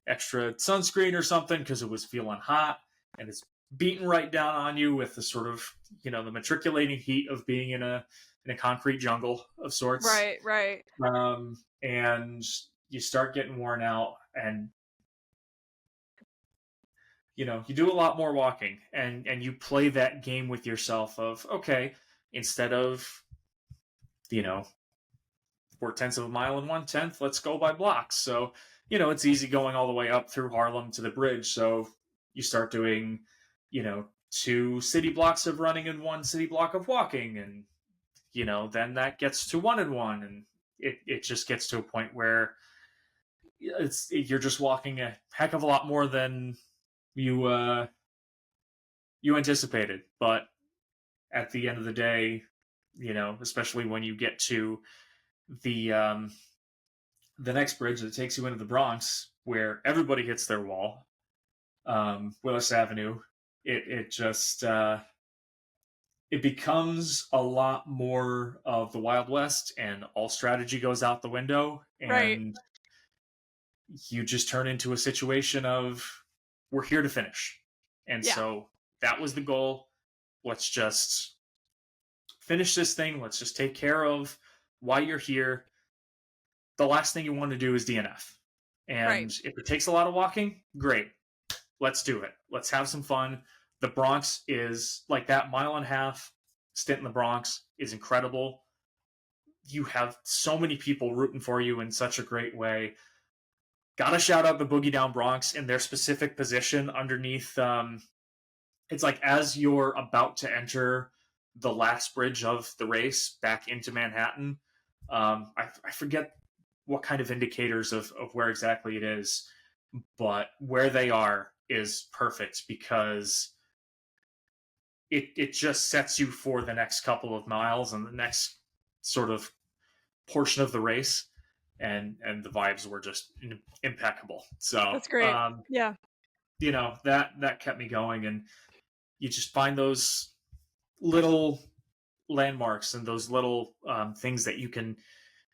[SPEAKER 2] extra sunscreen or something because it was feeling hot and it's beating right down on you with the sort of, the matriculating heat of being in a concrete jungle of sorts.
[SPEAKER 1] Right, right.
[SPEAKER 2] And you start getting worn out, and you do a lot more walking, and you play that game with yourself of, okay, instead of you know 4/10 of a mile and 1/10, let's go by blocks. So it's easy going all the way up through Harlem to the bridge. So you start doing 2 city blocks of running and 1 city block of walking, and then that gets to 1 and 1, and it just gets to a point where you're just walking a heck of a lot more than you you anticipated. But at the end of the day, especially when you get to the the next bridge that takes you into the Bronx, where everybody hits their wall, Willis Avenue, it just it becomes a lot more of the Wild West, and all strategy goes out the window,
[SPEAKER 1] Right.
[SPEAKER 2] and you just turn into a situation of, we're here to finish. And
[SPEAKER 1] Yeah.
[SPEAKER 2] so that was the goal. Let's just finish this thing. Let's just take care of why you're here. The last thing you want to do is DNF.
[SPEAKER 1] Right.
[SPEAKER 2] And if it takes a lot of walking, great. Let's do it. Let's have some fun. The Bronx is like, that mile and a half stint in the Bronx is incredible. You have so many people rooting for you in such a great way. Gotta shout out the Boogie Down Bronx in their specific position underneath. It's like as you're about to enter the last bridge of the race back into Manhattan. I forget what kind of indicators of where exactly it is, but where they are is perfect because it just sets you for the next couple of miles and the next sort of portion of the race, and the vibes were just impeccable. So
[SPEAKER 1] That's great. Yeah.
[SPEAKER 2] that kept me going, and you just find those little landmarks and those little things that you can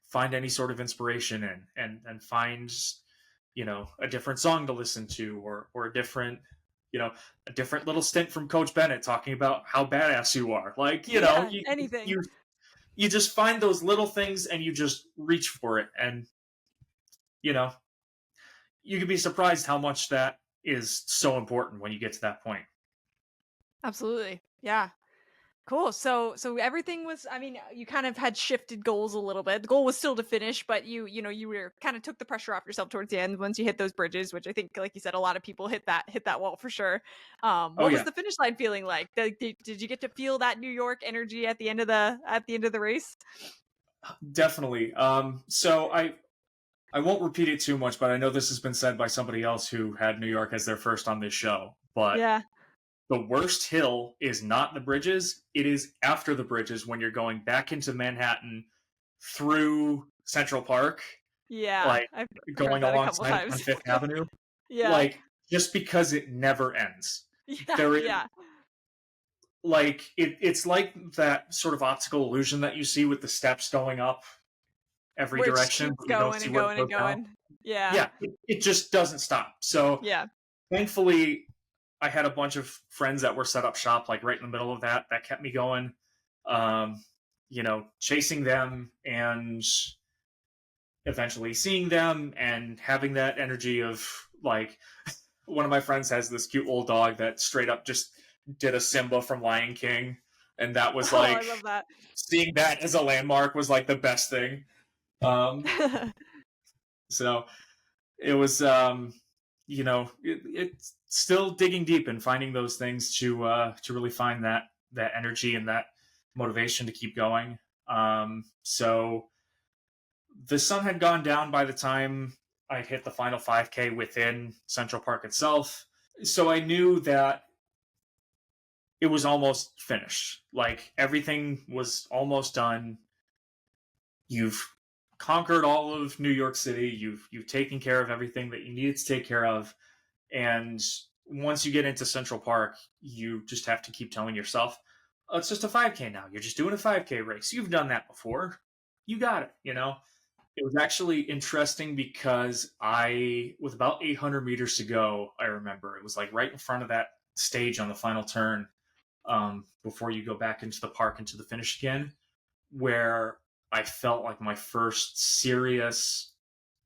[SPEAKER 2] find any sort of inspiration in, and find a different song to listen to, or a different little stint from Coach Bennett talking about how badass you are. Like
[SPEAKER 1] Yeah,
[SPEAKER 2] you
[SPEAKER 1] anything.
[SPEAKER 2] you you just find those little things and you just reach for it, and you know you can be surprised how much that is so important when you get to that point.
[SPEAKER 1] Absolutely. Yeah. Cool. So everything was, I mean, you kind of had shifted goals a little bit. The goal was still to finish, but you were kind of took the pressure off yourself towards the end once you hit those bridges, which I think, like you said, a lot of people hit that wall for sure.
[SPEAKER 2] Oh
[SPEAKER 1] What was
[SPEAKER 2] yeah,
[SPEAKER 1] the finish line feeling like? Did you get to feel that New York energy at the end of the race?
[SPEAKER 2] definitely. So I won't repeat it too much, but I know this has been said by somebody else who had New York as their first on this show. But
[SPEAKER 1] Yeah.
[SPEAKER 2] The worst hill is not the bridges, it is after the bridges when you're going back into Manhattan through Central Park,
[SPEAKER 1] Yeah,
[SPEAKER 2] like
[SPEAKER 1] I've heard
[SPEAKER 2] going
[SPEAKER 1] that a couple
[SPEAKER 2] alongside on
[SPEAKER 1] times.
[SPEAKER 2] Fifth Avenue.
[SPEAKER 1] Yeah.
[SPEAKER 2] Like, just because it never ends.
[SPEAKER 1] Yeah,
[SPEAKER 2] There is
[SPEAKER 1] yeah.
[SPEAKER 2] like it's like that sort of optical illusion that you see with the steps going up every
[SPEAKER 1] Where it just
[SPEAKER 2] direction,
[SPEAKER 1] keeps
[SPEAKER 2] but you don't
[SPEAKER 1] going
[SPEAKER 2] see
[SPEAKER 1] and
[SPEAKER 2] where it
[SPEAKER 1] going and
[SPEAKER 2] goes down.
[SPEAKER 1] going. Yeah,
[SPEAKER 2] Yeah, it just doesn't stop. So
[SPEAKER 1] yeah.
[SPEAKER 2] thankfully, I had a bunch of friends that were set up shop like right in the middle of that. That kept me going. Um, chasing them and eventually seeing them and having that energy of like one of my friends has this cute old dog that straight up just did a Simba from Lion King, and that was
[SPEAKER 1] Oh, I
[SPEAKER 2] like
[SPEAKER 1] love that.
[SPEAKER 2] seeing that as a landmark was like the best thing. Um, so it was, it's still digging deep and finding those things to really find that energy and that motivation to keep going. So the sun had gone down by the time I hit the final 5K within Central Park itself. So I knew that it was almost finished. Like everything was almost done. You've conquered all of New York City. You've taken care of everything that you needed to take care of. And once you get into Central Park, you just have to keep telling yourself, oh, it's just a 5K now. You're just doing a 5K race. You've done that before. You got it. It was actually interesting because with about 800 meters to go, I remember it was like right in front of that stage on the final turn, before you go back into the park into the finish again, where I felt like my first serious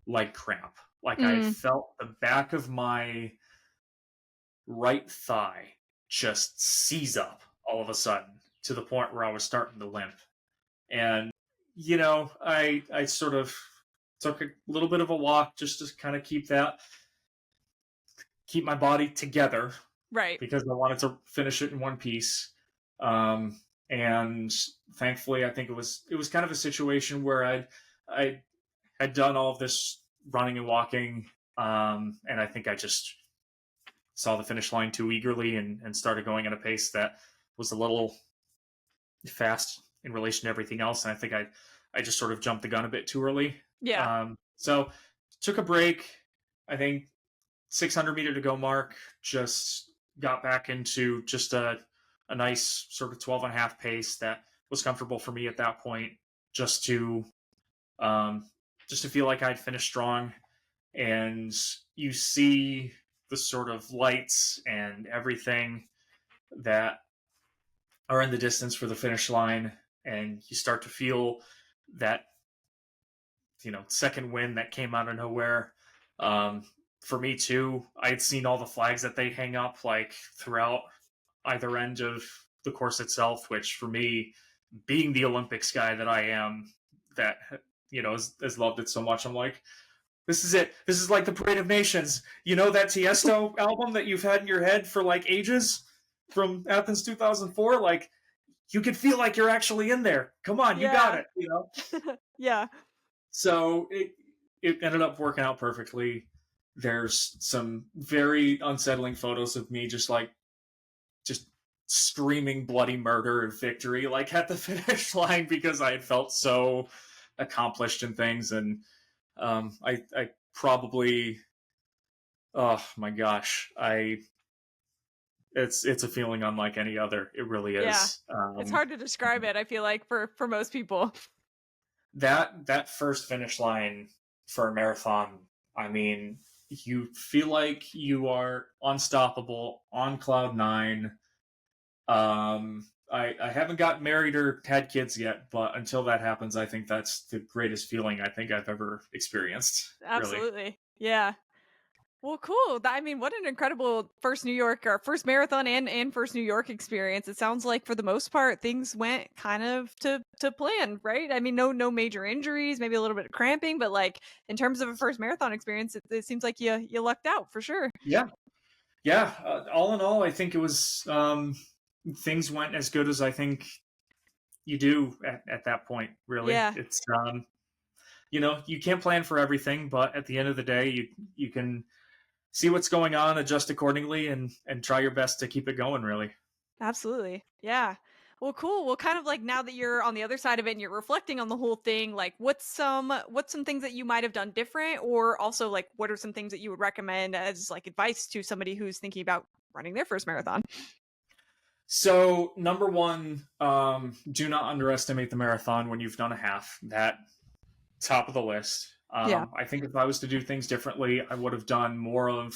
[SPEAKER 2] leg cramp. Like I
[SPEAKER 1] Mm,
[SPEAKER 2] felt the back of my right thigh just seize up all of a sudden to the point where I was starting to limp. And I sort of took a little bit of a walk just to kind of keep my body together
[SPEAKER 1] right.
[SPEAKER 2] because I wanted to finish it in one piece. And thankfully, I think it was kind of a situation where I had done all of this running and walking, and I think I just saw the finish line too eagerly and started going at a pace that was a little fast in relation to everything else. And I think I just sort of jumped the gun a bit too early.
[SPEAKER 1] Yeah.
[SPEAKER 2] So took a break. I think 600-meter to go mark, just got back into just a nice sort of 12 and a half pace that was comfortable for me at that point, just to um, just to feel like I'd finished strong. And you see the sort of lights and everything that are in the distance for the finish line, and you start to feel that second wind that came out of nowhere. Um, for me too, I had seen all the flags that they hang up like throughout either end of the course itself, which for me, being the Olympics guy that I am, that has loved it so much, I'm like, this is it. This is like the Parade of Nations. You know that Tiesto album that you've had in your head for like ages from Athens 2004? Like, you can feel like you're actually in there. Come on, you got
[SPEAKER 1] Yeah.
[SPEAKER 2] it.
[SPEAKER 1] Yeah.
[SPEAKER 2] So it ended up working out perfectly. There's some very unsettling photos of me just screaming bloody murder and victory like at the finish line because I had felt so accomplished in things. And I probably, oh my gosh, it's a feeling unlike any other. It really
[SPEAKER 1] Yeah.
[SPEAKER 2] is.
[SPEAKER 1] It's hard to describe it, I feel like, for most people.
[SPEAKER 2] That first finish line for a marathon, I mean, you feel like you are unstoppable on cloud nine. I haven't got married or had kids yet, but until that happens, I think that's the greatest feeling I think I've ever experienced. Really,
[SPEAKER 1] Absolutely. Yeah. Well, cool. I mean, what an incredible first New York or first marathon and first New York experience. It sounds like for the most part things went kind of to plan, right? I mean, no major injuries, maybe a little bit of cramping, but like in terms of a first marathon experience, it seems like you lucked out for sure.
[SPEAKER 2] yeah, yeah. All in all, I think it was things went as good as I think you do at that point. Really,
[SPEAKER 1] Yeah.
[SPEAKER 2] it's you can't plan for everything, but at the end of the day, you can see what's going on, adjust accordingly, and try your best to keep it going. Really.
[SPEAKER 1] Absolutely. Yeah. Well, cool. Well, kind of like now that you're on the other side of it and you're reflecting on the whole thing, like what's some things that you might have done different, or also like what are some things that you would recommend as like advice to somebody who's thinking about running their first marathon?
[SPEAKER 2] So number one, do not underestimate the marathon when you've done a half. That top of the list.
[SPEAKER 1] Yeah.
[SPEAKER 2] I think if I was to do things differently, I would have done more of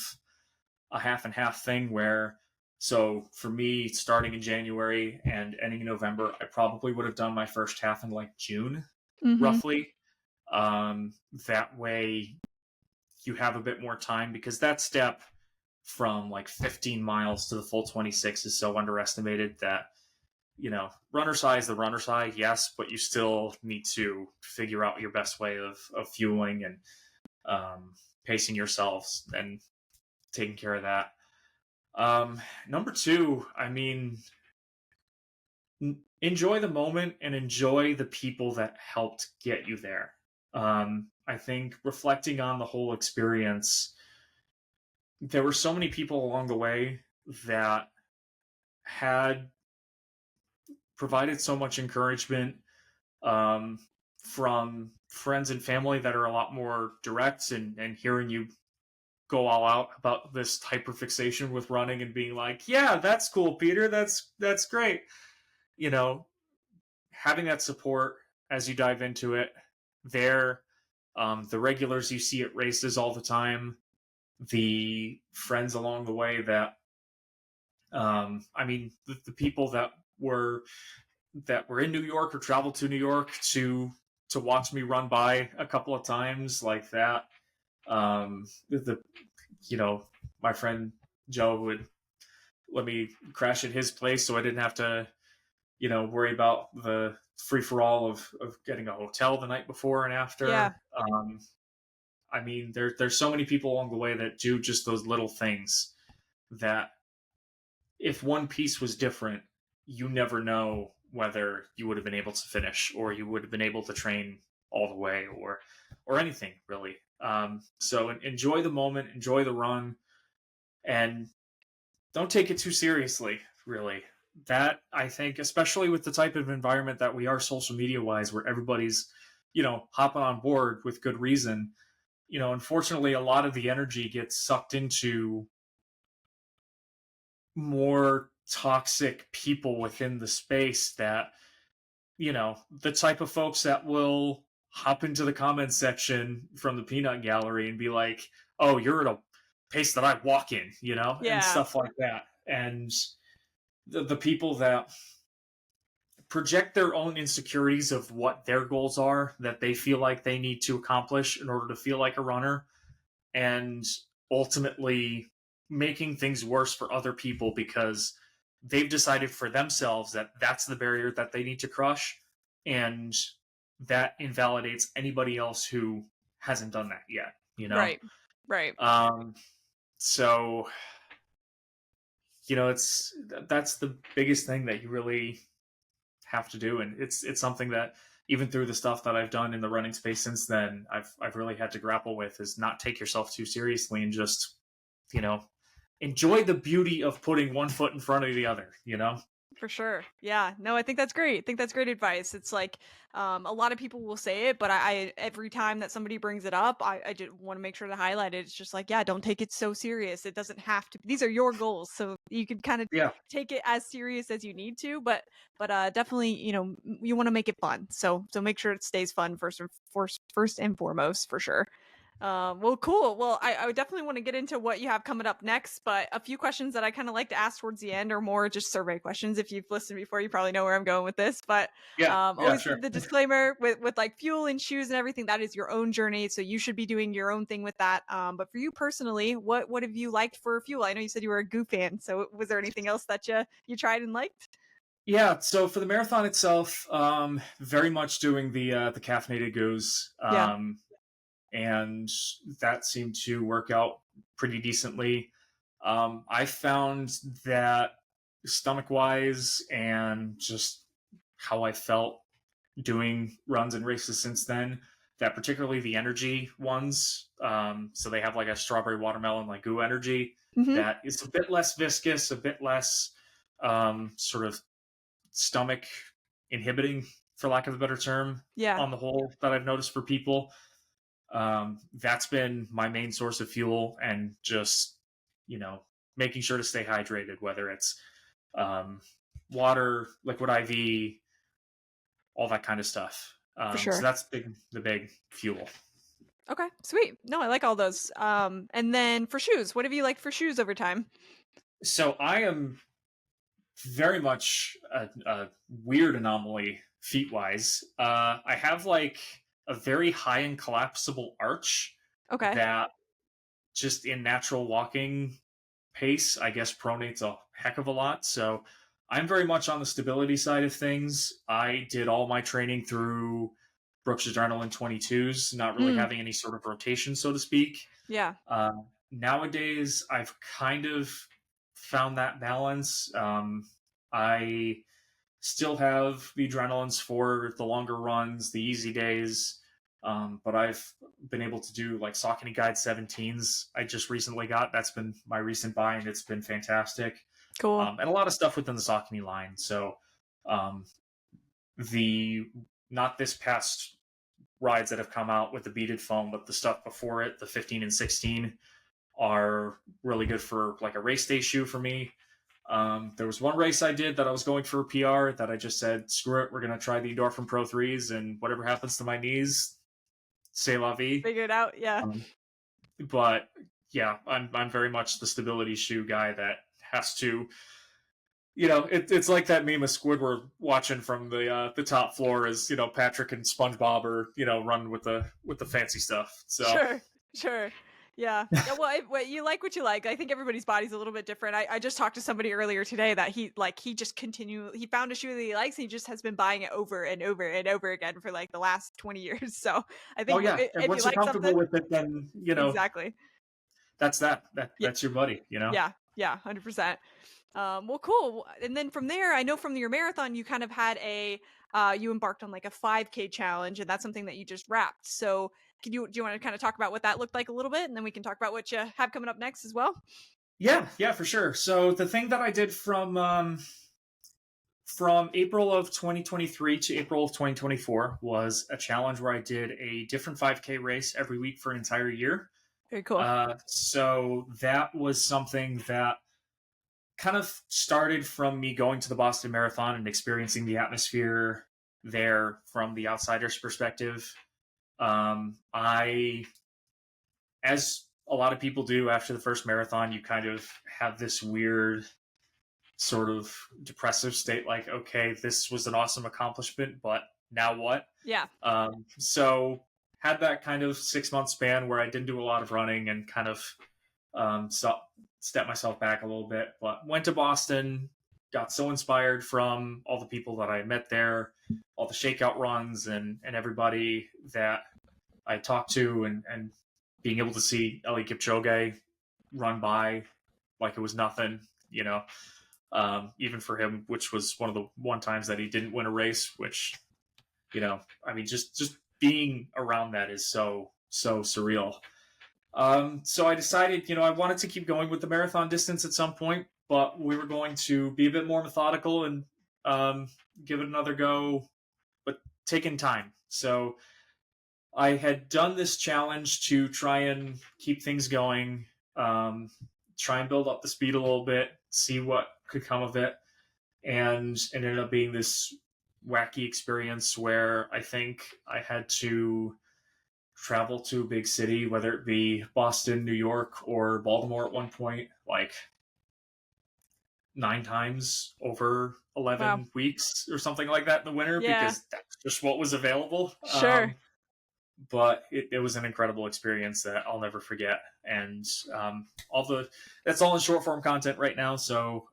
[SPEAKER 2] a half and half thing where, so for me, starting in January and ending in November, I probably would have done my first half in like June,
[SPEAKER 1] Mhm.
[SPEAKER 2] roughly. That way you have a bit more time because that step from like 15 miles to the full 26 is so underestimated that, runner's high is the runner's high, yes, but you still need to figure out your best way of fueling and pacing yourselves and taking care of that. Number two, I mean, enjoy the moment and enjoy the people that helped get you there. I think reflecting on the whole experience, there were so many people along the way that had provided so much encouragement, um, from friends and family that are a lot more direct, and hearing you go all out about this hyperfixation with running and being like, yeah, that's cool, Peter, that's great, you know having that support as you dive into it there, the regulars you see at races all the time, the friends along the way that, I mean, the people that were in New York or traveled to New York to watch me run by a couple of times like that. The you know My friend Joe would let me crash at his place, so I didn't have to worry about the free for all of getting a hotel the night before and
[SPEAKER 1] Yeah.
[SPEAKER 2] after. I mean, there's so many people along the way that do just those little things that if one piece was different, you never know whether you would have been able to finish or you would have been able to train all the way or anything really. So enjoy the moment, enjoy the run, and don't take it too seriously. Really, that I think, especially with the type of environment that we are social media wise, where everybody's hopping on board with good reason. Unfortunately, a lot of the energy gets sucked into more toxic people within the space that the type of folks that will hop into the comments section from the peanut gallery and be like, oh, you're at a pace that I walk in, and
[SPEAKER 1] Yeah.
[SPEAKER 2] stuff like that. And the people that project their own insecurities of what their goals are that they feel like they need to accomplish in order to feel like a runner, and ultimately making things worse for other people because they've decided for themselves that that's the barrier that they need to crush, and that invalidates anybody else who hasn't done that yet.
[SPEAKER 1] Right. Right.
[SPEAKER 2] um so it's that's the biggest thing that you really have to do, and it's something that even through the stuff that I've done in the running space since then, I've really had to grapple with, is not take yourself too seriously and just you know enjoy the beauty of putting one foot in front of the other.
[SPEAKER 1] For sure. Yeah. No, I think that's great. I think that's great advice. It's like a lot of people will say it, but I every time that somebody brings it up, I just want to make sure to highlight it. It's just like, yeah, don't take it so serious. It doesn't have to. These are your goals, so you can kind of
[SPEAKER 2] Yeah.
[SPEAKER 1] take it as serious as you need to. But definitely, you want to make it fun. So make sure it stays fun first and foremost for sure. Well, cool. Well, I would definitely want to get into what you have coming up next, but a few questions that I kind of like to ask towards the end are more just survey questions. If you've listened before, you probably know where I'm going with this, but
[SPEAKER 2] Yeah. Yeah.
[SPEAKER 1] always
[SPEAKER 2] Sure.
[SPEAKER 1] give the disclaimer with like fuel and shoes and everything. That is your own journey, so you should be doing your own thing with that. But for you personally, what have you liked for fuel? I know you said you were a Goo fan, so was there anything else that you tried and liked?
[SPEAKER 2] Yeah. So for the marathon itself, very much doing the caffeinated goes.
[SPEAKER 1] Yeah.
[SPEAKER 2] And that seemed to work out pretty decently. I found that stomach wise and just how I felt doing runs and races since then, that particularly the energy ones. So they have like a strawberry watermelon, like goo energy
[SPEAKER 1] Hmm.
[SPEAKER 2] that is a bit less viscous, a bit less sort of stomach inhibiting, for lack of a better term,
[SPEAKER 1] Yeah,
[SPEAKER 2] on the whole, that I've noticed for people. That's been my main source of fuel, and just, you know, making sure to stay hydrated, whether it's um, water, liquid IV, all that kind of stuff.
[SPEAKER 1] for
[SPEAKER 2] So
[SPEAKER 1] sure.
[SPEAKER 2] that's the big fuel.
[SPEAKER 1] Okay, sweet. No, I like all those. And then for shoes, what have you liked for shoes over time?
[SPEAKER 2] So I am very much a weird anomaly feet wise. I have like a very high and collapsible arch
[SPEAKER 1] Okay.
[SPEAKER 2] that just in natural walking pace, I guess, pronates a heck of a lot. So I'm very much on the stability side of things. I did all my training through Brooks Adrenaline 22s, not really
[SPEAKER 1] Mm,
[SPEAKER 2] having any sort of rotation, so to speak.
[SPEAKER 1] yeah.
[SPEAKER 2] Nowadays, I've kind of found that balance. I still have the adrenalines for the longer runs, the easy days. But I've been able to do like Saucony Guide 17s. I just recently got, that's been my recent buy, and it's been fantastic.
[SPEAKER 1] Cool.
[SPEAKER 2] And a lot of stuff within the Saucony line. So um, the not this past rides that have come out with the beaded foam, but the stuff before it, the 15 and 16, are really good for like a race day shoe for me. There was one race I did that I was going for a PR that I just said, screw it, we're going to try the Endorphin Pro 3s, and whatever happens to my knees, c'est la vie.
[SPEAKER 1] Figure it out. Yeah.
[SPEAKER 2] Um, but yeah, I'm very much the stability shoe guy that has to, it's like that meme of Squidward watching from the top floor as, Patrick and SpongeBob are, running with the fancy stuff. So
[SPEAKER 1] Sure. Sure. Yeah. Yeah. Well, what you like, what you like. I think everybody's body's a little bit different. I just talked to somebody earlier today that he found a shoe that he likes and he just has been buying it over and over and over again for like the last 20 years. So I
[SPEAKER 2] oh
[SPEAKER 1] think
[SPEAKER 2] yeah, and
[SPEAKER 1] if you
[SPEAKER 2] once you're
[SPEAKER 1] like
[SPEAKER 2] comfortable
[SPEAKER 1] something,
[SPEAKER 2] with it, then
[SPEAKER 1] exactly.
[SPEAKER 2] that's
[SPEAKER 1] Yeah.
[SPEAKER 2] that's your buddy.
[SPEAKER 1] Yeah. Yeah. 100%. Well, cool. And then from there, I know from your marathon, you kind of had you embarked on like a 5K challenge, and that's something that you just wrapped. So, do you want to kind of talk about what that looked like a little bit, and then we can talk about what you have coming up next as well?
[SPEAKER 2] Yeah, for sure. So the thing that I did from April of 2023 to April of 2024 was a challenge where I did a different 5K race every week for an entire year.
[SPEAKER 1] Very cool.
[SPEAKER 2] So that was something that kind of started from me going to the Boston Marathon and experiencing the atmosphere there from the outsider's perspective. I, as a lot of people do after the first marathon, you kind of have this weird sort of depressive state, like, okay, this was an awesome accomplishment, but now what?
[SPEAKER 1] Yeah.
[SPEAKER 2] So had that kind of 6 month span where I didn't do a lot of running and kind of step myself back a little bit, but went to Boston, got so inspired from all the people that I met there, all the shakeout runs, and everybody that I talked to, and being able to see Eli Kipchoge run by like it was nothing, even for him, which was one of the one times that he didn't win a race, which, I mean, just being around that is so surreal. So I decided, I wanted to keep going with the marathon distance at some point, but we were going to be a bit more methodical and give it another go, but taking time. So I had done this challenge to try and keep things going, um, try and build up the speed a little bit, see what could come of it, and it ended up being this wacky experience where I think I had to travel to a big city, whether it be Boston, New York, or Baltimore at one point, like 9 times over
[SPEAKER 1] Wow.
[SPEAKER 2] 11 weeks or something like that in the winter,
[SPEAKER 1] Yeah.
[SPEAKER 2] because that's just what was available.
[SPEAKER 1] Sure.
[SPEAKER 2] But it was an incredible experience that I'll never forget. And that's all in short form content right now. So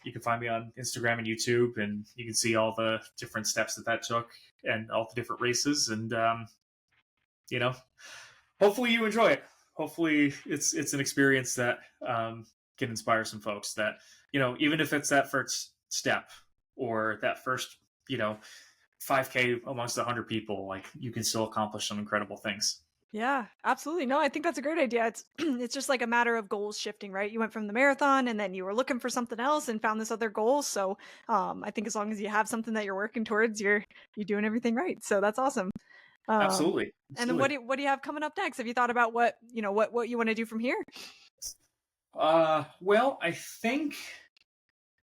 [SPEAKER 2] you can find me on Instagram and YouTube, and you can see all the different steps that took and all the different races. And you know, hopefully you enjoy it. Hopefully it's an experience that can inspire some folks. That even if it's that first step or that first 5K amongst 100 people, like you can still accomplish some incredible things.
[SPEAKER 1] Yeah, absolutely. No, I think that's a great idea. It's it's just like a matter of goals shifting, right? You went from the marathon and then you were looking for something else and found this other goal. So I think as long as you have something that you're working towards, you're doing everything right. So that's awesome. Um,
[SPEAKER 2] Absolutely.
[SPEAKER 1] and then
[SPEAKER 2] Absolutely.
[SPEAKER 1] what do you have coming up next? Have you thought about what what you want to do from here?
[SPEAKER 2] Well, I think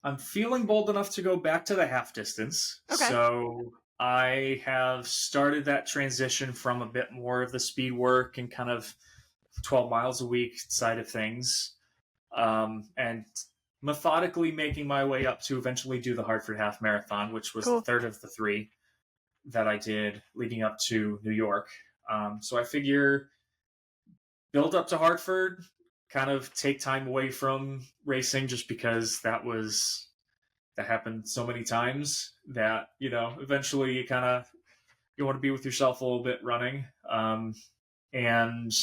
[SPEAKER 2] I'm feeling bold enough to go back to the half distance.
[SPEAKER 1] Okay,
[SPEAKER 2] So I have started that transition from a bit more of the speed work and kind of 12 miles a week side of things, and methodically making my way up to eventually do the Hartford Half Marathon, which was the
[SPEAKER 1] cool.
[SPEAKER 2] third of the three that I did leading up to New York. So I figure build up to Hartford, kind of take time away from racing just because that happened so many times that eventually you want to be with yourself a little bit running, and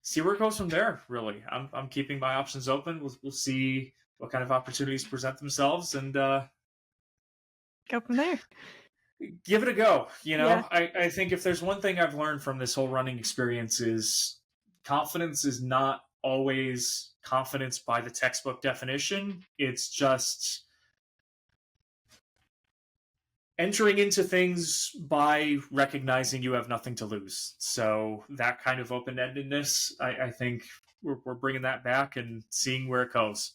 [SPEAKER 2] see where it goes from there. Really, I'm keeping my options open. We'll see what kind of opportunities present themselves, and
[SPEAKER 1] Go from there.
[SPEAKER 2] give it a go.
[SPEAKER 1] Yeah,
[SPEAKER 2] I think if there's one thing I've learned from this whole running experience is confidence is not always confidence by the textbook definition. It's just entering into things by recognizing you have nothing to lose. So that kind of open-endedness, I think we're bringing that back and seeing where it goes.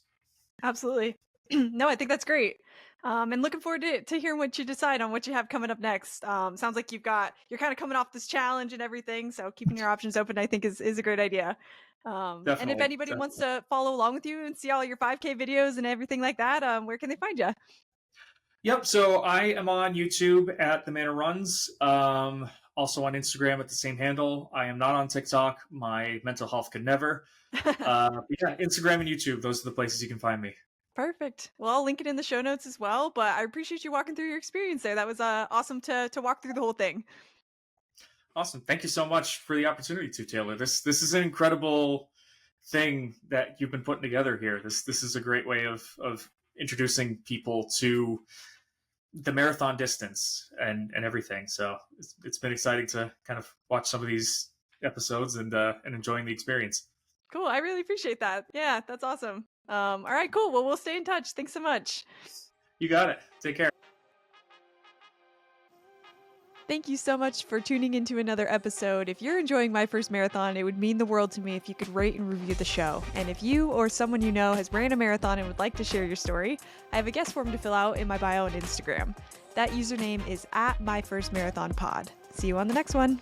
[SPEAKER 1] absolutely. No, I think that's great. And looking forward to hearing what you decide on what you have coming up next. Sounds like you're kind of coming off this challenge and everything, so keeping your options open, I think, is a great idea. And if
[SPEAKER 2] Definitely,
[SPEAKER 1] anybody wants
[SPEAKER 2] definitely.
[SPEAKER 1] to follow along with you and see all your 5K videos and everything like that, where can they find you?
[SPEAKER 2] Yep. So I am on YouTube at the Manor Runs. Also on Instagram at the same handle. I am not on TikTok. My mental health could never. But yeah, Instagram and YouTube. Those are the places you can find me.
[SPEAKER 1] Perfect. Well, I'll link it in the show notes as well. But I appreciate you walking through your experience there. That was awesome to walk through the whole thing.
[SPEAKER 2] Awesome. Thank you so much for the opportunity to Taylor. This is an incredible thing that you've been putting together here. This is a great way of introducing people to the marathon distance and everything. So it's been exciting to kind of watch some of these episodes and enjoying the experience.
[SPEAKER 1] Cool. I really appreciate that. Yeah, that's awesome. All right, cool. Well, we'll stay in touch. Thanks so much.
[SPEAKER 2] You got it. Take care.
[SPEAKER 1] Thank you so much for tuning into another episode. If you're enjoying My First Marathon, it would mean the world to me if you could rate and review the show. And if you or someone you know has ran a marathon and would like to share your story, I have a guest form to fill out in my bio on Instagram. That username is at My First Marathon Pod. See you on the next one.